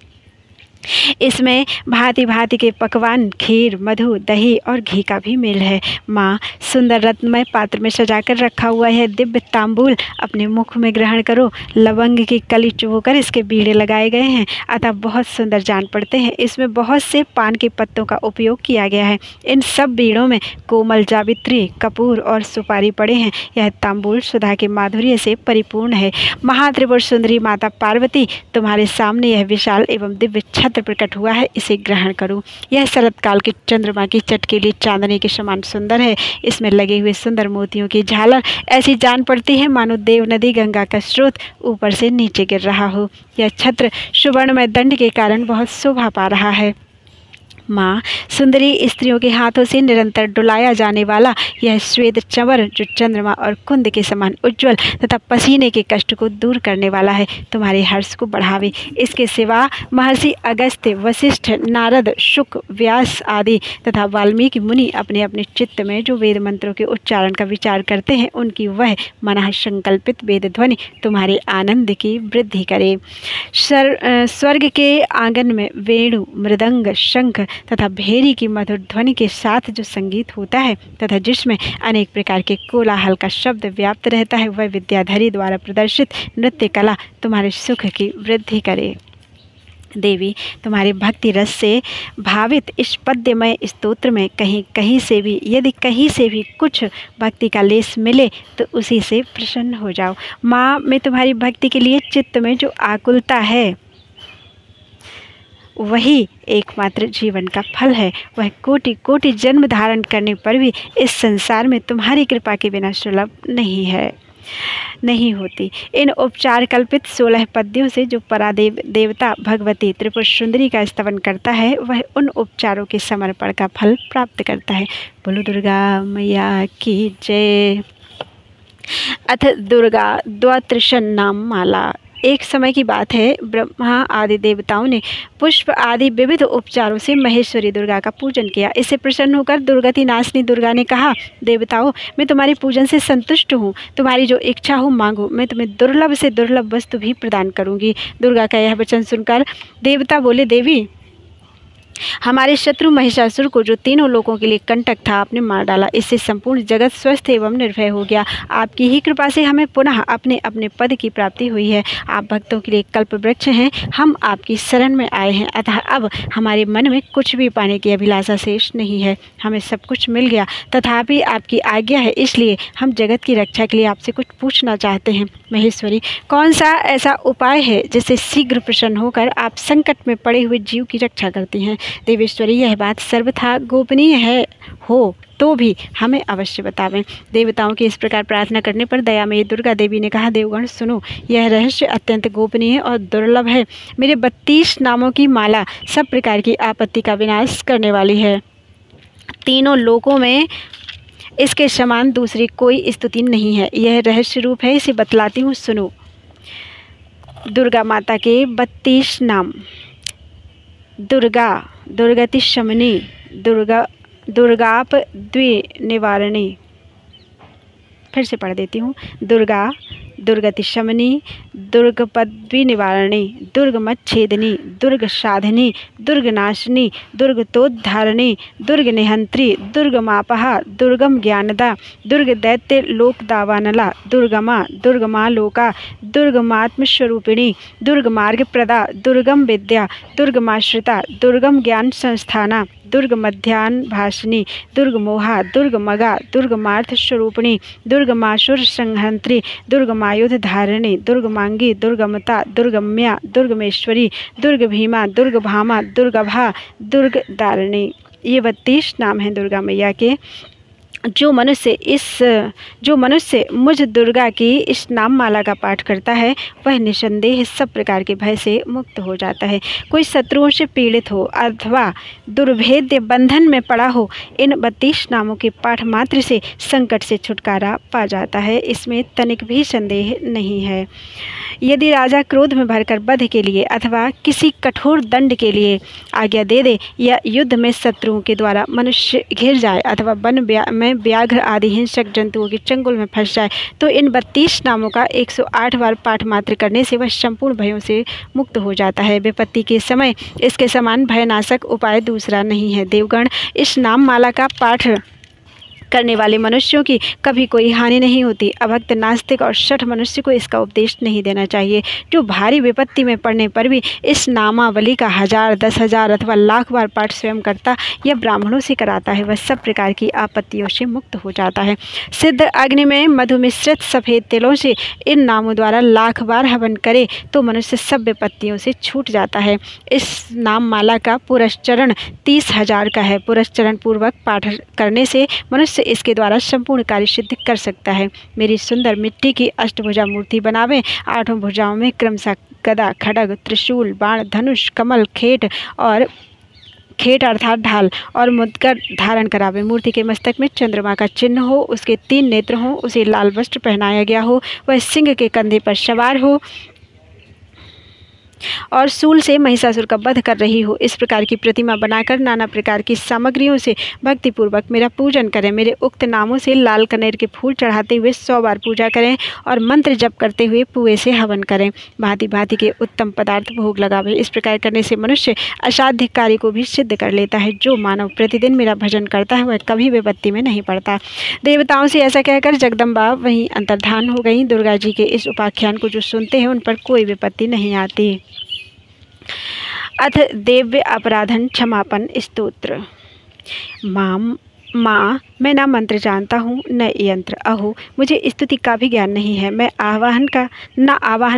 इसमें भांति भांति के पकवान, खीर, मधु, दही और घी का भी मेल है। माँ, सुंदर रत्नमय पात्र में सजाकर रखा हुआ यह दिव्य तांबूल अपने मुख में ग्रहण करो। लवंग की कली चुभोकर इसके बीड़े लगाए गए हैं अतः बहुत सुंदर जान पड़ते हैं। इसमें बहुत से पान के पत्तों का उपयोग किया गया है। इन सब बीड़ों में कोमल जावित्री, कपूर और सुपारी पड़े हैं। यह तांबूल सुधा के माधुर्य से परिपूर्ण है। महात्रिपुर सुंदरी माता पार्वती, तुम्हारे सामने यह विशाल एवं दिव्य छत्र प्रकट हुआ है। इसे ग्रहण करो। यह शरत काल के चंद्रमा की चटकीली चांदनी के समान सुंदर है। इसमें लगे हुए सुंदर मोतियों की झालर ऐसी जान पड़ती है मानो देव नदी गंगा का स्रोत ऊपर से नीचे गिर रहा हो। यह छत्र सुवर्णमय दंड के कारण बहुत शोभा पा रहा है। माँ, सुंदरी स्त्रियों के हाथों से निरंतर डुलाया जाने वाला यह श्वेत चंवर जो चंद्रमा और कुंद के समान उज्ज्वल तथा पसीने के कष्ट को दूर करने वाला है, तुम्हारे हर्ष को बढ़ावे। इसके सिवा महर्षि अगस्त्य, वशिष्ठ, नारद, शुक, व्यास आदि तथा वाल्मीकि मुनि अपने अपने चित्त में जो वेद मंत्रों के उच्चारण का विचार करते हैं, उनकी वह मनः संकल्पित वेद ध्वनि तुम्हारे आनंद की वृद्धि करे। स्वर्ग के आंगन में वेणु, मृदंग, शंख तथा भेरी की मधुर ध्वनि के साथ जो संगीत होता है तथा जिसमें अनेक प्रकार के कोलाहल का शब्द व्याप्त रहता है, वह विद्याधरी द्वारा प्रदर्शित नृत्य कला तुम्हारे सुख की वृद्धि करे। देवी, तुम्हारे भक्ति रस से भावित इस पद्यमय स्तोत्र में कहीं से भी यदि कहीं से भी कुछ भक्ति का लेस मिले तो उसी से प्रसन्न हो जाओ। माँ, मैं तुम्हारी भक्ति के लिए चित्त में जो आकुलता है वही एकमात्र जीवन का फल है। वह कोटि कोटि जन्म धारण करने पर भी इस संसार में तुम्हारी कृपा के बिना सुलभ नहीं होती। इन उपचार कल्पित 16 पद्यों से जो परादेव देवता भगवती त्रिपुर सुंदरी का स्तवन करता है, वह उन उपचारों के समर्पण का फल प्राप्त करता है। बोलो दुर्गा मैया की जय। अथ दुर्गा द्वात्रिशन नाम माला। एक समय की बात है, ब्रह्मा आदि देवताओं ने पुष्प आदि विविध उपचारों से महेश्वरी दुर्गा का पूजन किया। इससे प्रसन्न होकर दुर्गति नाशनी दुर्गा ने कहा, देवताओं, मैं तुम्हारे पूजन से संतुष्ट हूँ। तुम्हारी जो इच्छा हो मांगो, मैं तुम्हें दुर्लभ से दुर्लभ वस्तु भी प्रदान करूँगी। दुर्गा का यह वचन सुनकर देवता बोले, देवी, हमारे शत्रु महिषासुर को, जो तीनों लोगों के लिए कंटक था, आपने मार डाला। इससे संपूर्ण जगत स्वस्थ एवं निर्भय हो गया। आपकी ही कृपा से हमें पुनः अपने अपने पद की प्राप्ति हुई है। आप भक्तों के लिए कल्प वृक्ष हैं। हम आपकी शरण में आए हैं, अतः अब हमारे मन में कुछ भी पाने की अभिलाषा शेष नहीं है। हमें सब कुछ मिल गया, तथापि आपकी आज्ञा है, इसलिए हम जगत की रक्षा के लिए आपसे कुछ पूछना चाहते हैं। महेश्वरी, कौन सा ऐसा उपाय है जिससे शीघ्र प्रसन्न होकर आप संकट में पड़े हुए जीव की रक्षा करती हैं? देवेश्वरी, यह बात सर्वथा गोपनीय है हो तो भी हमें अवश्य बतावें। देवताओं की इस प्रकार प्रार्थना करने पर दयामयी दुर्गा देवी ने कहा, देवगण सुनो, यह रहस्य अत्यंत गोपनीय और दुर्लभ है। मेरे 32 नामों की माला सब प्रकार की आपत्ति का विनाश करने वाली है। तीनों लोकों में इसके समान दूसरी कोई स्तुति नहीं है। यह रहस्य रूप है, इसे बतलाती हूँ, सुनो। दुर्गा माता के 32 नाम: दुर्गा, दुर्गति शमनी, दुर्गाप द्विनिवारिणी। फिर से पढ़ देती हूँ। दुर्गा, दुर्गति शमनी, दुर्गपद्विनिवारिणी, दुर्गमच्छेदिनी, दुर्ग साधिनी, दुर्गनाशिनी, दुर्गतोद्धारिणी, दुर्गनिहंत्री, दुर्गमापहा, दुर्गम ज्ञानदा, दुर्गदैत्य लोकदावानला, दुर्गमा, दुर्गमालोका, दुर्गमात्मस्वरूपिणी, दुर्गमार्गप्रदा, दुर्गम विद्या, दुर्गमाश्रिता, दुर्गम ज्ञान संस्थाना, दुर्गमध्यान भाषिनी, दुर्गमोहा, दुर्गमगा, दुर्गमार्थस्वरूपिणी, दुर्गमासुर संहंत्री, दुर्गमायुध धारिणी, दुर्गमांगी, दुर्गमता, दुर्गम्या, दुर्गमेश्वरी, दुर्गभीमा, दुर्गभामा, दुर्गभा, दुर्गदारिणी। ये 32 नाम हैं दुर्गा मैया के। जो मनुष्य मुझ दुर्गा की इस नाम माला का पाठ करता है, वह निसंदेह सब प्रकार के भय से मुक्त हो जाता है। कोई शत्रुओं से पीड़ित हो अथवा दुर्भेद्य बंधन में पड़ा हो, इन 32 नामों के पाठ मात्र से संकट से छुटकारा पा जाता है। इसमें तनिक भी संदेह नहीं है। यदि राजा क्रोध में भरकर वध के लिए अथवा किसी कठोर दंड के लिए आज्ञा दे दे, या युद्ध में शत्रुओं के द्वारा मनुष्य घिर जाए अथवा वन में व्याघ्र आदि हिंसक जंतुओं के चंगुल में फंस जाए, तो इन 32 नामों का 108 बार पाठ मात्र करने से वह संपूर्ण भयों से मुक्त हो जाता है। विपत्ति के समय इसके समान भयनाशक उपाय दूसरा नहीं है। देवगण, इस नाम माला का पाठ करने वाले मनुष्यों की कभी कोई हानि नहीं होती। अभक्त, नास्तिक और शठ मनुष्य को इसका उपदेश नहीं देना चाहिए। जो भारी विपत्ति में पड़ने पर भी इस नामावली का 1000, 10,000 अथवा लाख बार पाठ स्वयं करता या ब्राह्मणों से कराता है, वह सब प्रकार की आपत्तियों से मुक्त हो जाता है। सिद्ध अग्नि में मधु मिश्रित सफ़ेद तिलों से इन नामों द्वारा लाख बार हवन करे तो मनुष्य सब विपत्तियों से छूट जाता है। इस नाम माला का पुरस्चरण 30,000 का है। पुरस्चरण पूर्वक पाठ करने से मनुष्य इसके द्वारा संपूर्ण कार्य सिद्ध कर सकता है। मेरी सुंदर मिट्टी की अष्टभुजा मूर्ति बनावे। 8 भुजाओं में क्रमशः गदा, खड्ग, त्रिशूल, बाण, धनुष, कमल, खेट अर्थात ढाल और मुद्गर धारण करावे। मूर्ति के मस्तक में चंद्रमा का चिन्ह हो, उसके 3 नेत्र हो, उसे लाल वस्त्र पहनाया गया हो, वह सिंह के कंधे पर सवार हो और सूल से महिषासुर का वध कर रही हो। इस प्रकार की प्रतिमा बनाकर नाना प्रकार की सामग्रियों से भक्तिपूर्वक मेरा पूजन करें। मेरे उक्त नामों से लाल कनेर के फूल चढ़ाते हुए 100 बार पूजा करें और मंत्र जप करते हुए पुए से हवन करें। भांति भांति के उत्तम पदार्थ भोग लगावे। इस प्रकार करने से मनुष्य असाध्य कार्य को भी सिद्ध कर लेता है। जो मानव प्रतिदिन मेरा भजन करता है वह कभी विपत्ति में नहीं पड़ता। देवताओं से ऐसा कहकर जगदम्बा वहीं अंतर्धान हो गई। दुर्गा जी के इस उपाख्यान को जो सुनते हैं उन पर कोई विपत्ति नहीं आती। अथ देव्य अपराधन क्षमापन स्तोत्र। माँ, मैं ना मंत्र जानता हूँ न यंत्र। अहो, मुझे स्तुति का भी ज्ञान नहीं है। मैं आवाहन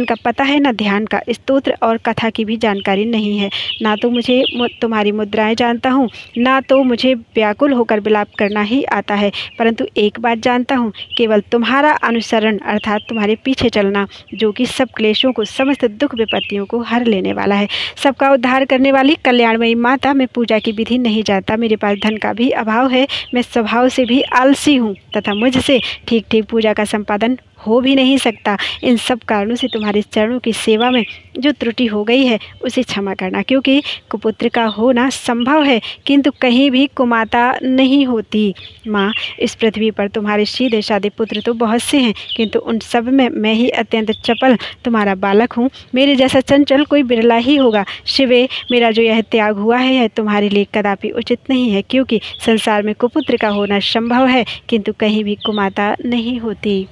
का पता है, न ध्यान का, स्तोत्र और कथा की भी जानकारी नहीं है। ना तो मुझे तुम्हारी मुद्राएं जानता हूँ, ना तो मुझे व्याकुल होकर विलाप करना ही आता है। परंतु एक बात जानता हूँ, केवल तुम्हारा अनुसरण अर्थात तुम्हारे पीछे चलना, जो कि सब क्लेशों को, समस्त दुख विपत्तियों को हर लेने वाला है। सबका उद्धार करने वाली कल्याणमयी माता, मैं पूजा की विधि नहीं जानता। मेरे पास धन का भी अभाव है। मैं स्वभाव से भी आलसी हूँ तथा मुझसे ठीक ठीक पूजा का संपादन हो भी नहीं सकता। इन सब कारणों से तुम्हारे चरणों की सेवा में जो त्रुटि हो गई है उसे क्षमा करना, क्योंकि कुपुत्र का होना संभव है किंतु कहीं भी कुमाता नहीं होती। माँ, इस पृथ्वी पर तुम्हारे सीधे साधे पुत्र तो बहुत से हैं, किंतु उन सब में मैं ही अत्यंत चपल तुम्हारा बालक हूँ। मेरे जैसा चंचल कोई बिरला ही होगा। शिवे, मेरा जो यह त्याग हुआ है यह तुम्हारे लिए कदापि उचित नहीं है, क्योंकि संसार में कुपुत्र का होना संभव है किंतु कहीं भी कुमाता नहीं होती।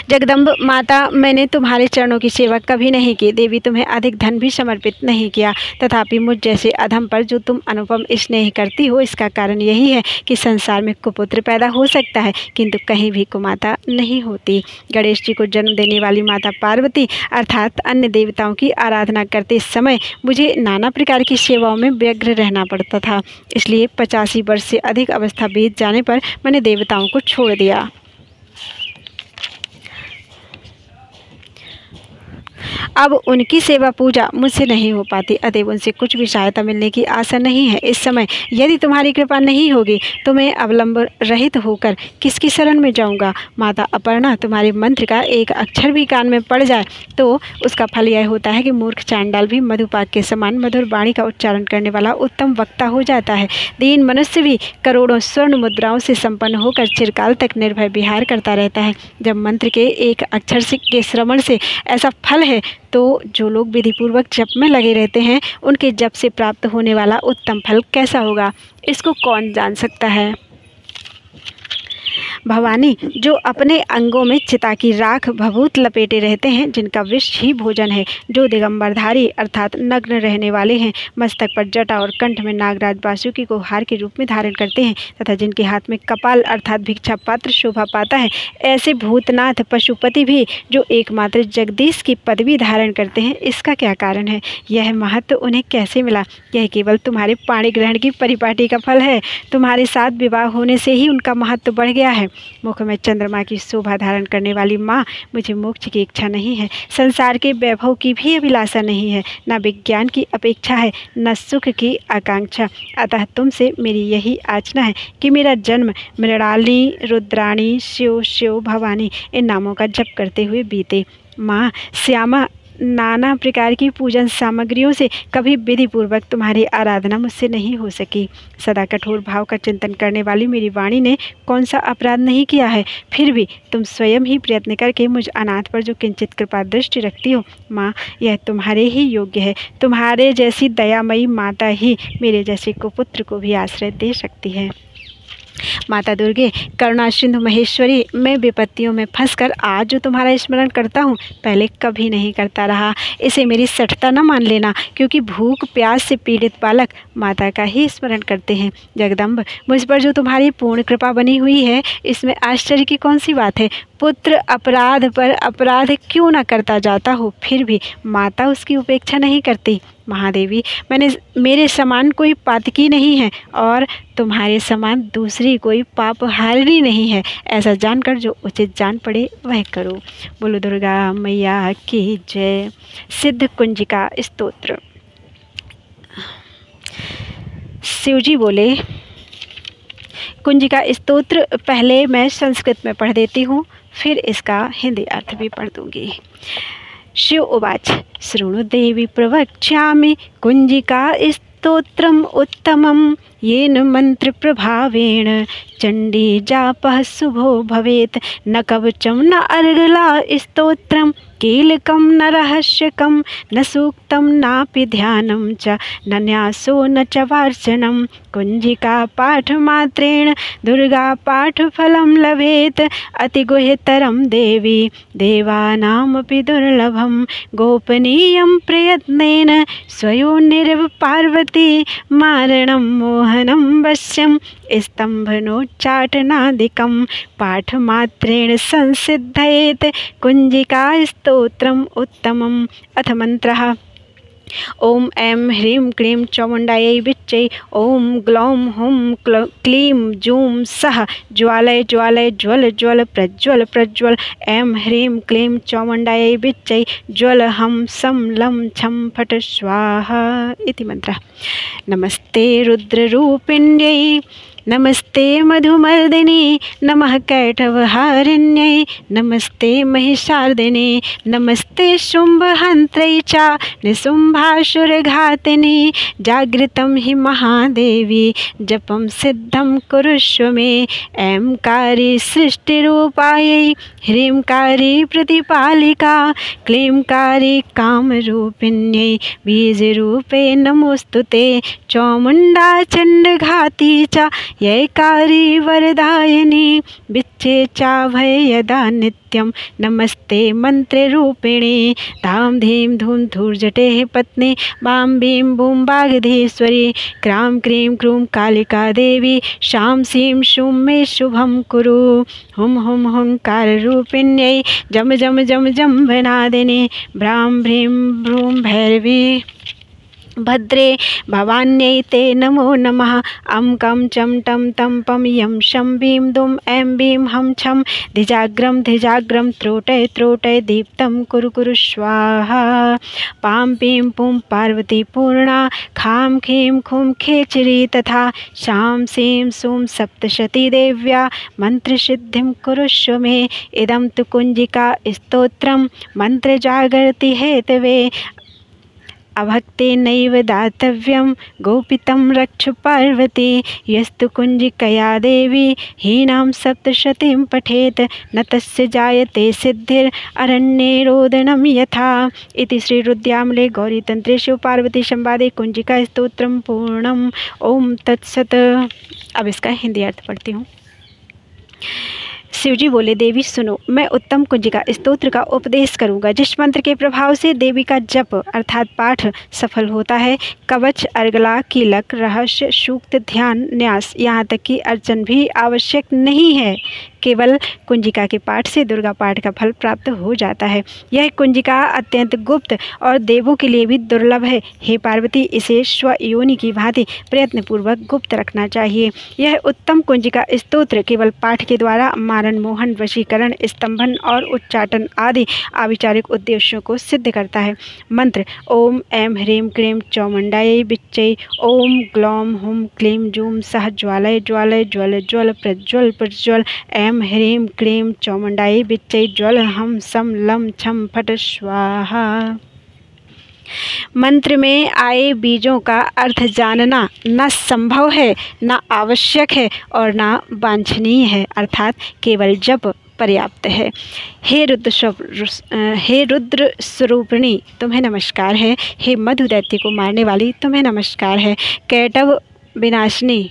जगदम्ब माता, मैंने तुम्हारे चरणों की सेवा कभी नहीं की। देवी, तुम्हें अधिक धन भी समर्पित नहीं किया, तथापि मुझ जैसे अधम पर जो तुम अनुपम स्नेह करती हो, इसका कारण यही है कि संसार में कुपुत्र पैदा हो सकता है किंतु कहीं भी कुमाता नहीं होती। गणेश जी को जन्म देने वाली माता पार्वती अर्थात अन्य देवताओं की आराधना करते समय मुझे नाना प्रकार की सेवाओं में व्यग्र रहना पड़ता था। इसलिए 85 वर्ष से अधिक अवस्था बीत जाने पर मैंने देवताओं को छोड़ दिया। अब उनकी सेवा पूजा मुझसे नहीं हो पाती, अतएव उनसे कुछ भी सहायता मिलने की आशा नहीं है। इस समय यदि तुम्हारी कृपा नहीं होगी तो मैं अवलंब रहित होकर किसकी शरण में जाऊंगा। माता अपर्णा, तुम्हारे मंत्र का एक अक्षर भी कान में पड़ जाए तो उसका फल यह होता है कि मूर्ख चांडाल भी मधुपाक के समान मधुर वाणी का उच्चारण करने वाला उत्तम वक्ता हो जाता है। दीन मनुष्य भी करोड़ों स्वर्ण मुद्राओं से संपन्न होकर चिरकाल तक निर्भय विहार करता रहता है। जब मंत्र के एक अक्षर के श्रवण से ऐसा फल है तो जो लोग विधिपूर्वक जप में लगे रहते हैं उनके जप से प्राप्त होने वाला उत्तम फल कैसा होगा, इसको कौन जान सकता है। भवानी, जो अपने अंगों में चिता की राख भभूत लपेटे रहते हैं, जिनका विष ही भोजन है, जो दिगंबरधारी अर्थात नग्न रहने वाले हैं, मस्तक पर जटा और कंठ में नागराज वासुकी को हार के रूप में धारण करते हैं तथा जिनके हाथ में कपाल अर्थात भिक्षा पात्र शोभा पाता है, ऐसे भूतनाथ पशुपति भी जो एकमात्र जगदीश की पदवी धारण करते हैं, इसका क्या कारण है? यह महत्व उन्हें कैसे मिला? यह केवल तुम्हारे पाणी ग्रहण की परिपाटी का फल है। तुम्हारे साथ विवाह होने से ही उनका महत्व बढ़ गया है। मुख में चंद्रमा की शोभा धारण करने वाली माँ, मुझे मोक्ष की इच्छा नहीं है, संसार के वैभव की भी अभिलाषा नहीं है, न विज्ञान की अपेक्षा है, न सुख की आकांक्षा। अतः तुमसे मेरी यही याचना है कि मेरा जन्म मृणालिनी, रुद्राणी, शिव शिव, भवानी इन नामों का जप करते हुए बीते। माँ श्यामा, नाना प्रकार की पूजन सामग्रियों से कभी विधि पूर्वक तुम्हारी आराधना मुझसे नहीं हो सकी। सदा कठोर भाव का चिंतन करने वाली मेरी वाणी ने कौन सा अपराध नहीं किया है, फिर भी तुम स्वयं ही प्रयत्न करके मुझ अनाथ पर जो किंचित कृपा दृष्टि रखती हो, माँ यह तुम्हारे ही योग्य है। तुम्हारे जैसी दयामयी माता ही मेरे जैसे कुपुत्र को भी आश्रय दे सकती है। माता दुर्गे, करुणा सिंधु महेश्वरी, मैं विपत्तियों में फंसकर आज जो तुम्हारा स्मरण करता हूँ पहले कभी नहीं करता रहा। इसे मेरी सठता न मान लेना, क्योंकि भूख प्यास से पीड़ित बालक माता का ही स्मरण करते हैं। जगदम्ब, मुझ पर जो तुम्हारी पूर्ण कृपा बनी हुई है इसमें आश्चर्य की कौन सी बात है। पुत्र अपराध पर अपराध क्यों न करता जाता हो, फिर भी माता उसकी उपेक्षा नहीं करती। महादेवी, मेरे समान कोई पातकी नहीं है और तुम्हारे समान दूसरी कोई पापहारिणी नहीं है। ऐसा जानकर जो उचित जान पड़े वह करो। बोलो दुर्गा मैया की जय। सिद्ध कुंजिका स्तोत्र। शिवजी बोले, कुंजिका स्तोत्र पहले मैं संस्कृत में पढ़ देती हूँ, फिर इसका हिंदी अर्थ भी पढ़ दूंगी। शिव उवाच, शृणु देवी प्रवक्ष्यामि कुंजिका स्तोत्रम उत्तमं, येन मंत्र प्रभावेण चंडी जापः शुभो भवेत्। न कवचम न अर्गला स्तोत्रम, कीलकम न रहस्यकम, न सूक्तम नापि ध्यानं च, न न्यासो न च वार्चनम। कुंजिका पाठ मात्रेण दुर्गा पाठ फलं लभेत। अतिगुह्यतरं देवी देवानामपि दुर्लभं, गोपनीयं प्रयत्नेन स्वयोनिर्व पार्वती, मारणं मोहनं वश्यं स्तम्भनोच्चाटनादिकं, पाठमात्रेण संसिद्धयेत् कुंजिका स्तोत्रम् उत्तमम्। अथ मंत्रः। ओम ऐं ह्रीं क्लीं चामुण्डायै बिच्चै ओम ग्लौं हुं क्लीं जूं सः ज्वालय ज्वालय ज्वल ज्वल प्रज्वल प्रज्वल ऐं ह्रीं क्लीं चौमुण्डायै बिच्चै ज्वल हं सं लं छं फट् स्वाहा इति मन्त्रः। नमस्ते रुद्ररूपिण्यै नमस्ते मधुमर्दिने नमः कैटभहारिण्यै नमस्ते महिषार्दिने नमस्ते शुम्भहन्त्रै च निशुम्भासुरघातिने जागृतं हि महादेवी जपं सिद्धं कुरुष्व मे ऐंकारी सृष्टिरूपायै ह्रींकारी प्रतिपालिका क्लींकारी कामरूपिण्यै बीजरूपे नमोऽस्तुते चौमुण्डा चण्डघाती च यैकारी वरदायिनी बिच्चे चाभयदा नित्यं नमस्ते मंत्ररूपिणी धाम धीम धूम धूर्जटेः पत्नी बां बीं बूं वागधीश्वरी क्रां क्रीं क्रूं कालिका देवी शां सीं शूं मे शुभं कुरु हुं हुं हुंकाररूपिण्यै जम जम जम जम भनादिनी भ्रां भ्रीं भ्रूं भैरवी भद्रे भवान्यै ते नमो नमः अं कं चं टं तं पं यं शं बीं दुं ऐं बीं हं छं धिजाग्रं त्रोटय त्रोटय दीप्तं कुरु कुरु स्वाहा पां पीं पुं पार्वती पूर्णा खां खीं खुं खेचरी तथा शां सीं सूं सप्तशती देव्या मन्त्रसिद्धिं कुरुष्व मे इदं तु कुञ्जिका स्तोत्रं मन्त्रजागर्ति हेतवे अभक्तेनैव दातव्यं गोपितं रक्ष पार्वती यस्तु कुञ्जिकया देवी हीनां सप्तशतीं पठेत् न तस्य जायते सिद्धिररण्ये रोदनं यथा इति श्री रुद्रयामले गौरीतंत्रे शिव पार्वती संवादे कुंजिका स्तोत्रम पूर्णम। ओम तत्सत। अब इसका हिंदी अर्थ पढ़ती हूँ। शिवजी बोले, देवी सुनो, मैं उत्तम कुंजिका स्तोत्र का उपदेश करूंगा जिस मंत्र के प्रभाव से देवी का जप अर्थात पाठ सफल होता है। कवच, अर्गला, कीलक, रहस्य, सूक्त, ध्यान, न्यास, यहाँ तक कि अर्चन भी आवश्यक नहीं है। केवल कुंजिका के पाठ से दुर्गा पाठ का फल प्राप्त हो जाता है। यह कुंजिका अत्यंत गुप्त और देवों के लिए भी दुर्लभ है। हे पार्वती, इसे स्वयोनि की भांति प्रयत्नपूर्वक गुप्त रखना चाहिए। यह उत्तम कुंजिका स्तोत्र केवल पाठ के द्वारा मारण, मोहन, वशीकरण, स्तंभन और उच्चाटन आदि आविचारिक उद्देश्यों को सिद्ध करता है। मंत्र: ओम ऐं ह्रीं क्लीं चौमुण्डायै बिच्चै ओम ग्लौं हुं क्लीं जूं सः ज्वालय ज्वालय ज्वल ज्वल प्रज्वल प्रज्वल ऐं ह्रीं क्लीं चौमुण्डायै बिच्चै ज्वल हं सं लं छं फट् स्वाहा। मंत्र में आए बीजों का अर्थ जानना न संभव है, न आवश्यक है और न वांछनीय है, अर्थात केवल जप पर्याप्त है। हे रुद्र स्वरूपिणी तुम्हें नमस्कार है। हे मधु दैत्य को मारने वाली तुम्हें नमस्कार है। कैटभ विनाशिनी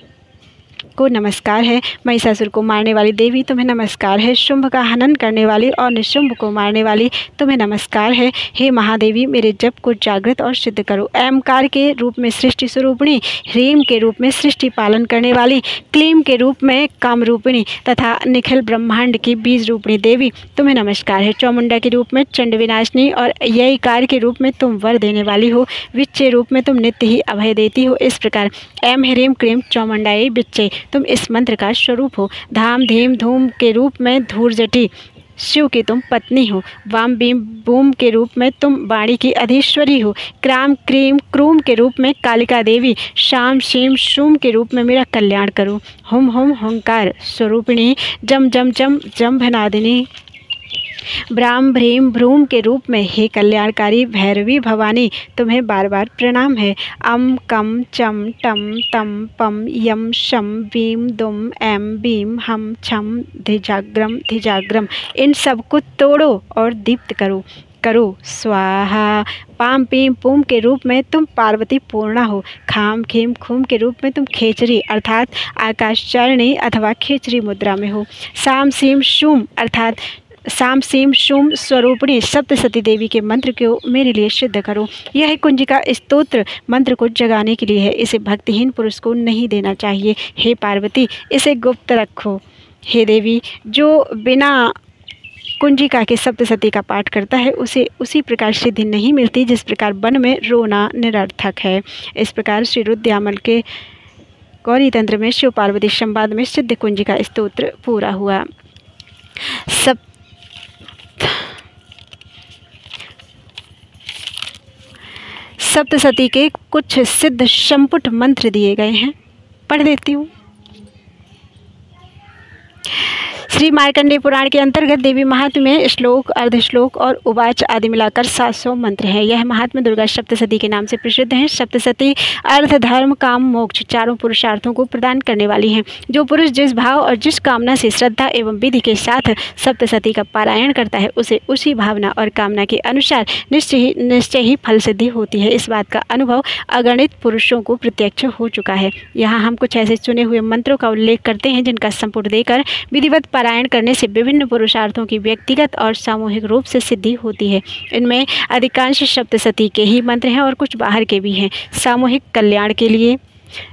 को नमस्कार है। महिषासुर को मारने वाली देवी तुम्हें नमस्कार है। शुंभ का हनन करने वाली और निशुंभ को मारने वाली तुम्हें नमस्कार है। हे महादेवी, मेरे जप को जागृत और सिद्ध करो। ऐंकार के रूप में सृष्टि स्वरूपिणी, ह्रीम के रूप में सृष्टि पालन करने वाली, क्लीम के रूप में कामरूपिणी तथा निखिल ब्रह्मांड की बीज रूपिणी देवी तुम्हें नमस्कार है। चौमुंडा के रूप में चंड विनाशिनी और यईकार के रूप में तुम वर देने वाली हो। विच्चे रूप में तुम नित्य ही अभय देती हो। इस प्रकार ऐं ह्रीं क्लीं चौमुंडायै बिच्चै तुम इस मंत्र का स्वरूप हो। धाम धीम धूम के रूप में धूर्जटी शिव की तुम पत्नी हो। वाम बीम बूम के रूप में तुम वाणी की अधीश्वरी हो। क्राम क्रीम क्रूम के रूप में कालिका देवी, शाम शीम शूम के रूप में मेरा कल्याण करो। हुम हुम हुंकार स्वरूपिणी, जम जम जम जम्भनादिनी, ब्राह्म भ्रीम भ्रूम के रूप में हे कल्याणकारी भैरवी भवानी तुम्हें बार बार प्रणाम है। अम कम चम टम तम पम यम शम बीम दुम एम बीम हम छम धिजाग्रम इन सब को तोड़ो और दीप्त करो स्वाहा। पाम पीम पुम के रूप में तुम पार्वती पूर्णा हो। खाम खीम खूम के रूप में तुम खेचरी अर्थात आकाशचारिणी अथवा खेचरी मुद्रा में हो। साम सीम शूम अर्थात साम सीम शूम स्वरूपिणी सप्तशती देवी के मंत्र को मेरे लिए सिद्ध करो। यह कुंजिका स्तोत्र मंत्र को जगाने के लिए है। इसे भक्तिहीन पुरुष को नहीं देना चाहिए। हे पार्वती, इसे गुप्त रखो। हे देवी, जो बिना कुंजिका के सप्तसती का पाठ करता है उसे उसी प्रकार सिद्धि नहीं मिलती जिस प्रकार वन में रोना निरर्थक है। इस प्रकार श्री रुद्रयामल के गौरी तंत्र में शिव पार्वती संवाद में सिद्ध कुंजिका स्तोत्र पूरा हुआ। सप्तसती के कुछ सिद्ध संपुट मंत्र दिए गए हैं, पढ़ देती हूँ। श्री मार्कंडेय पुराण के अंतर्गत देवी महात्म्य में श्लोक, अर्धश्लोक और उवाच आदि मिलाकर 700 मंत्र हैं। यह महात्म्य दुर्गा सप्तसती के नाम से प्रसिद्ध हैं। सप्तसती अर्थ, धर्म, काम, मोक्ष चारों पुरुषार्थों को प्रदान करने वाली हैं। जो पुरुष जिस भाव और जिस कामना से श्रद्धा एवं विधि के साथ सप्तसती का पारायण करता है उसे उसी भावना और कामना के अनुसार निश्चय ही फल सिद्धि होती है। इस बात का अनुभव अगणित पुरुषों को प्रत्यक्ष हो चुका है। यहाँ हम कुछ ऐसे चुने हुए मंत्रों का उल्लेख करते हैं जिनका संपुट देकर विधिवत पारायण करने से विभिन्न पुरुषार्थों की व्यक्तिगत और सामूहिक रूप से सिद्धि होती है। इनमें अधिकांश सप्तसती के ही मंत्र हैं और कुछ बाहर के भी हैं। सामूहिक कल्याण के लिए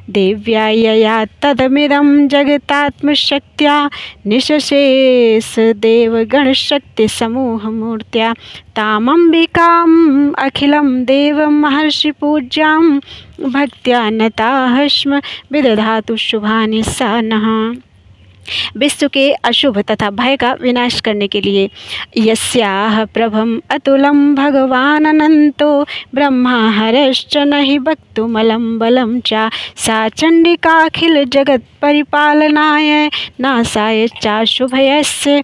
देव्यायया तदमिदं जगतात्मशक्त्या निशेष देवगण शक्ति समूह मूर्त्या तामंबिकाम् अखिलं देव महर्षि पूज्यां भक्त्या नताः स्म विदधातु शुभानि सा नः। विश्व के अशुभ तथा भय का विनाश करने के लिए यस्याह प्रभम अतुलम भगवान अनंतो ब्रह्मा हरश्च नहि वक्तुमलं बलं च सा चंडिकाखिल जगत परिपालनाय नासाय च शुभयस्य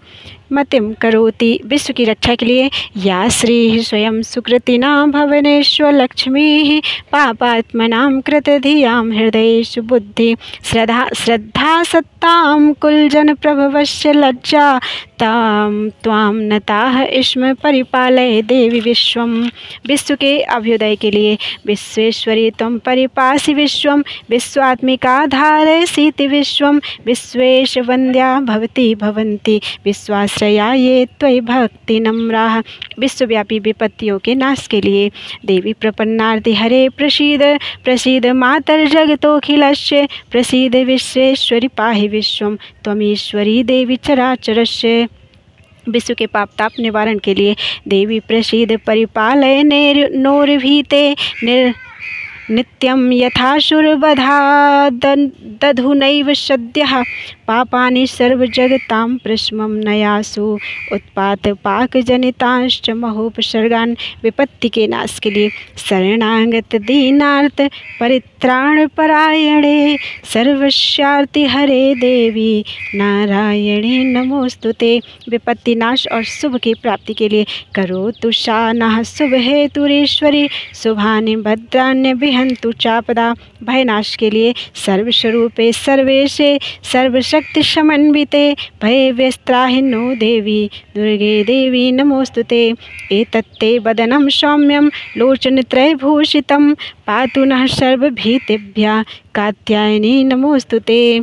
मतिम करोति। विश्व की रक्षा के लिए या श्री स्वयं सुकृतिना भवनेश्वर लक्ष्मी पापात्मनां कृतधियां हृदयेषु बुद्धि श्रद्धा सत्तां कुलजन प्रभवस्य लज्जा त्वां नताः स्म परिपालय देवी विश्वम। विश्व के अभ्युदय के लिए विश्वेश्वरी त्वं परिपासि विश्वम विश्वात्मिका धारयसीति विश्वम विश्वेश वन्द्या भवती भवन्ति विश्वाश्रया ये त्वयि भक्ति नम्राः। विश्वव्यापी विपत्तियों के नाश के लिए देवी प्रपन्नार्ति हरे प्रसीद प्रसीद मातर जगतोऽखिलस्य प्रसीद विश्वेश्वरी पाहि विश्वम त्वमीश्वरी देवी चराचरस्य। विश्व के पाप ताप निवारण के लिए देवी प्रसीद परिपालय नोर्भीते नित्यं यथाशुरवधा दधुनैव सद्यः पापानि सर्वजगतां प्रश्मं नयासु उत्पात पाक जनितांश्च महोपसर्गान्। विपत्ति के नाश के लिए शरणागत दीनार्थ परित्राण परायणे सर्वस्यार्ति हरे देवी नारायणी नमोस्तुते। विपत्ति नाश और शुभ की प्राप्ति के लिए करोतु शानः शुभ हेतुरेश्वरी शुभानि भद्राण्य विहन्तु चापदा। भयनाश के लिए सर्वस्वरूपे सर्वेशे सर्वशक्ति समन्विते भय व्यस्त्राहिनो देवी दुर्गे देवी नमोस्तुते। एतत्ते वदनं सौम्यं लोचनत्रयभूषितं पातु नः सर्वभीतिभ्यः कात्यायनी नमोस्तुते।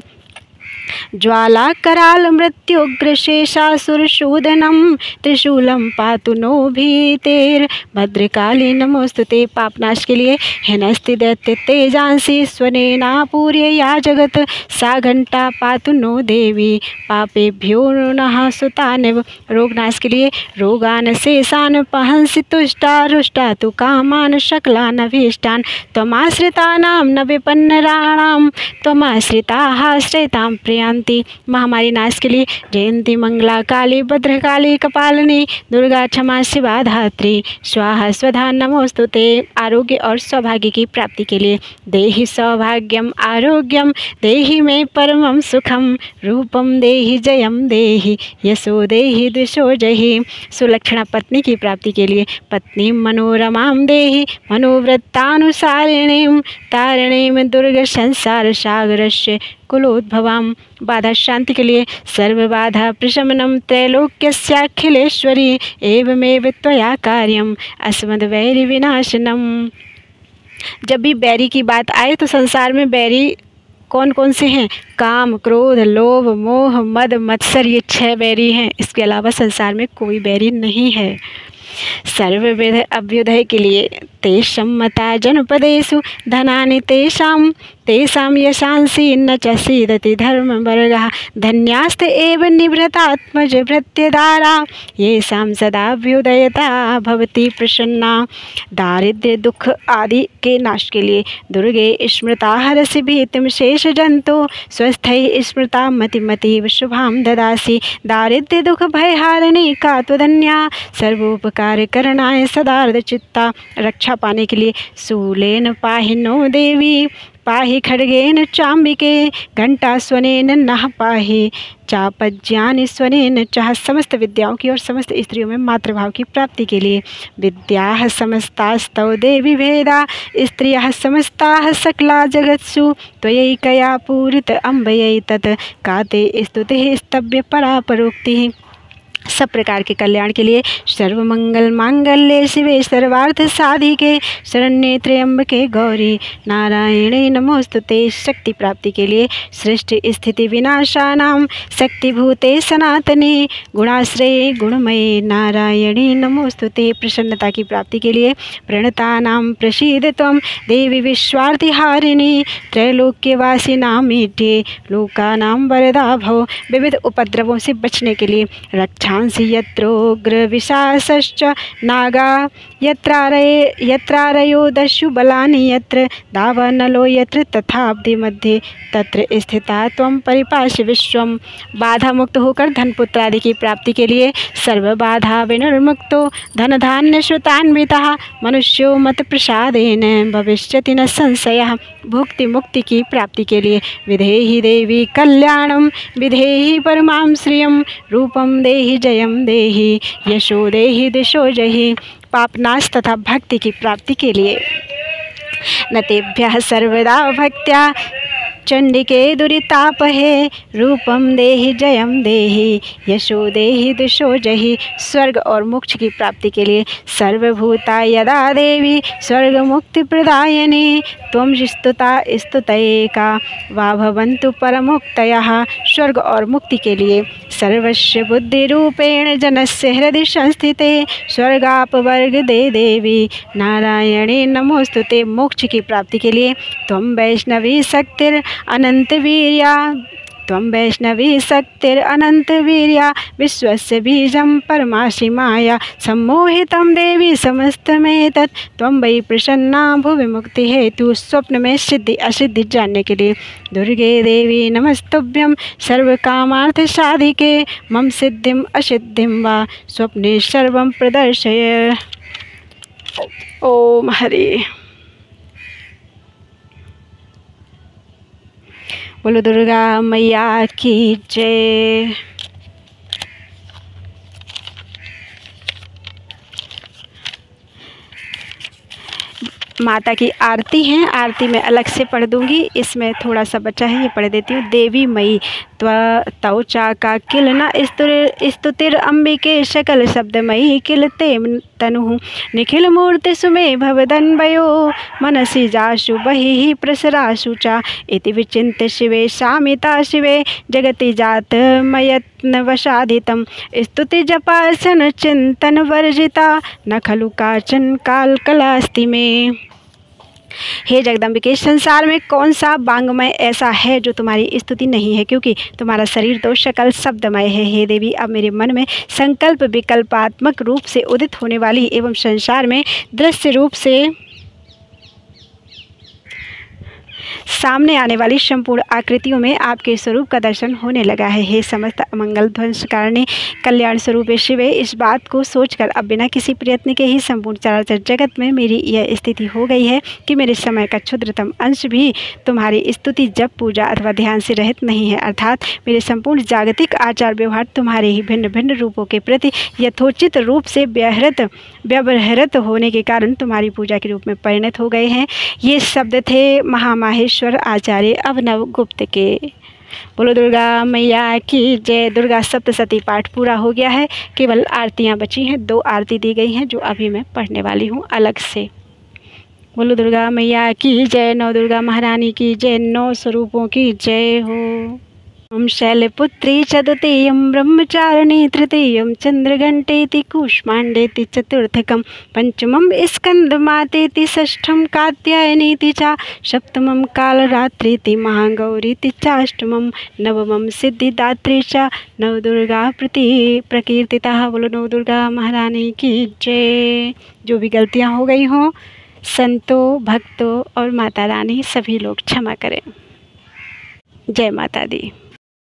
ज्वाला कराल मृत्युग्रशेषासुरशोधनं त्रिशूलं पातु नो भीतेर भद्रकाली नमोस्तुते। पापनाश के लिए हिनस्ति दैत्य तेजांसी स्वनेना पूर्य या जगत सा घंटा पातु नो देवी पापेभ्यो नः सुतानिव। रोगनाश के लिए रोगान शेषान पहंसि तुष्टा रुष्टा तु कामान शकलान अभीष्टान त्वमाश्रितानां न विपन्नराणां त्वमाश्रिताः श्रेतां प्रयांति। महामारी नाश के लिए जयंती मंगला काली भद्रकाली कपालिनी दुर्गा क्षमा शिवा धात्री स्वाहा स्वधा नमोस्तुते। आरोग्य और सौभाग्य की प्राप्ति के लिए देहि सौभाग्यम आरोग्यम देहि में परमं सुखम रूपम देहि जयम देहि यशो देहि दिशो जहि। सुलक्षणा पत्नी की प्राप्ति के लिए पत्नी मनोरमां देहि मनोवृत्तानुसारिणीं तारिणीं दुर्ग संसार सागरस्य कुलोद्भवाम। बाधा शांति के लिए सर्वबाधा प्रशमनम त्रैलोक्यस्याखिलेश्वरी एवमेव त्वया कार्यम अस्मद् वैरि विनाशनम। जब भी बैरी की बात आए तो संसार में बैरी कौन कौन से हैं? काम, क्रोध, लोभ, मोह, मद, मत्सर, ये 6 बैरी हैं। इसके अलावा संसार में कोई बैरी नहीं है। सर्वविध अभ्युदय के लिए ते सम्मता जनपदेषु धनानि तेषां यशांसि न च सीदति धर्मवर्गः धन्यास्त एव निभृतात्मज भृत्यदारा येषां सदाभ्युदयता भवति प्रसन्ना। दारिद्र्य दुख आदि के नाश के लिए दुर्गे स्मृता हरसि भीतिं शेष जंतु स्वस्थै स्मृता मतिमतीव शुभां ददासि। दारिद्र्य दुख भयहारिणी का त्वदन्या सर्वोपकार करणाय सदार्ध चित्ता। रक्षा पाने के लिए शूलेन पाहिनो देवी पाहि खड्गेन चाम्बिके घंटा स्वनेन नः पाहि चापज्ञान स्वनेन चाह। समस्त विद्याओं की और समस्त स्त्रियों में मातृभाव की प्राप्ति के लिए विद्याः समस्तास्तव देवी भेदा स्त्रियः समस्ताः सकला जगत्सु त्वयैकया पूरित अम्बयै तत् काते स्तुतिः स्तव्य परापरोक्तिः। सब प्रकार के कल्याण के लिए सर्वमंगल मांगल्ये शिवे सर्वार्थ साधिके शरण्ये त्र्यंबके गौरी नारायणे नमोस्तुते। शक्ति प्राप्ति के लिए सृष्टि स्थिति विनाशानां शक्तिभूते सनातने गुणाश्रये गुणमये नारायणे नमोस्तुते। प्रसन्नता की प्राप्ति के लिए प्रणतानां प्रसीद त्वं देवी विश्वार्थिहारिणी त्रैलोक्यवासिनां मीढ्ये लोकानां वरदा भव। विविध उपद्रवों से बचने के लिए रक्षा यत्रोग्र विशासश्च नागा यत्रारयो दस्यु बलानि यत्र दावानलो यत्र तथाब्धि मध्ये तत्र स्थिता त्वं परिपाश विश्वम। बाधा मुक्त होकर धन पुत्र आदि की प्राप्ति के लिए सर्व बाधा विनिर्मुक्तो धन धान्य श्रुतान्वितः मनुष्यो मत प्रसादेन भविष्यति न संशयः। भुक्ति मुक्ति की प्राप्ति के लिए विधेहि देवी कल्याणम विधेहि परमां श्रियं रूपम देहि जयम देहि यशो देहि दिशो जहि। पापनाश तथा भक्ति की प्राप्ति के लिए न तेभ्यः सर्वदा भक्त्या चंडिके दुरितापहे रूपम देहि जयम देहि यशो देहि दिशो जहि। स्वर्ग और मोक्ष की प्राप्ति के लिए सर्वभूता यदा देवी स्वर्ग मुक्ति प्रदायिनी त्वं स्तुता स्तुतयेका वा भवन्तु परमुक्तयः। स्वर्ग और मुक्ति के लिए सर्वस्व बुद्धि रूपेण जनस्य हृदय संस्थिते स्वर्गापवर्ग दे देवी नारायणे नमोस्तुते। मोक्ष की प्राप्ति के लिए त्वं वैष्णवी शक्तिर अनंत वीर्या त्वं वैष्णवी शक्तिर अनंत वीर्या विश्वस्य बीजं परमासि माया सम्मोहितं देवी समस्तमेतत् त्वं वै प्रसन्ना भुवि मुक्ति हेतु। स्वप्न में सिद्धि असिद्धि जानने के लिए दुर्गे देवी नमस्तुभ्यं सर्वकामार्थ साधिके मम सिद्धिं असिद्धिं वा स्वप्ने सर्वं प्रदर्शय। ओम हरे। बोलो दुर्गा मैया की जय। माता की आरती है, आरती में अलग से पढ़ दूंगी, इसमें थोड़ा सा बचा है, ये पढ़ देती हूँ। देवी मई तौ चाका किल न स्तुतिर अंबिके सकल शब्दमयी किल ते तनु निखिल मूर्ति सुमे भवदन्वयो मनसि जाशु बहिः प्रसराशु चा इति विचिन्त्य शिवे शामिता शिवे जगति जात मयत्न वशाधितं स्तुति जपासन चिंतन वर्जिता न खलु काचन काल कलास्ति में। हे जगदम्बिके, संसार में कौन सा वांग्मय ऐसा है जो तुम्हारी स्तुति नहीं है, क्योंकि तुम्हारा शरीर तो सकल शब्दमय है। हे देवी, अब मेरे मन में संकल्प विकल्पात्मक रूप से उदित होने वाली एवं संसार में दृश्य रूप से सामने आने वाली संपूर्ण आकृतियों में आपके स्वरूप का दर्शन होने लगा है। हे समस्त अमंगल ध्वंस कारणे कल्याण स्वरूप शिवे, इस बात को सोचकर अब बिना किसी प्रयत्न के ही संपूर्ण चराचर जगत में मेरी यह स्थिति हो गई है कि मेरे समय का क्षुद्रतम अंश भी तुम्हारी स्तुति जप पूजा अथवा ध्यान से रहित नहीं है। अर्थात मेरे जागतिक आचार व्यवहार तुम्हारे ही भिन्न भिन्न रूपों के प्रति यथोचित रूप से व्यवहृत होने के कारण तुम्हारी पूजा के रूप में परिणत हो गए हैं। ये शब्द थे महामाहेश्वर आचार्य अभिनव गुप्त के। बोलो दुर्गा मैया की जय। दुर्गा सप्तशती पाठ पूरा हो गया है, केवल आरतियाँ बची हैं। 2 आरती दी गई हैं जो अभी मैं पढ़ने वाली हूँ अलग से। बोलो दुर्गा मैया की जय। नौ दुर्गा महारानी की जय। 9 स्वरूपों की जय हो। ओम शैलपुत्री चतुर्थीयं ब्रह्मचारिणी तृतीयं चंद्रघंटेति कूष्मांडेति चतुर्थकं पंचमं स्कंदमातेति षष्ठं कात्यायनीति च सप्तमं कालरात्रीति महागौरीति चाष्टमं नवमं सिद्धिदात्री च नवदुर्गा प्रकीर्तिता। बोलो नवदुर्गा महारानी की जय। जो भी गलतियाँ हो गई हों संतों, भक्तों और माता रानी सभी लोग क्षमा करें। जय माता दी।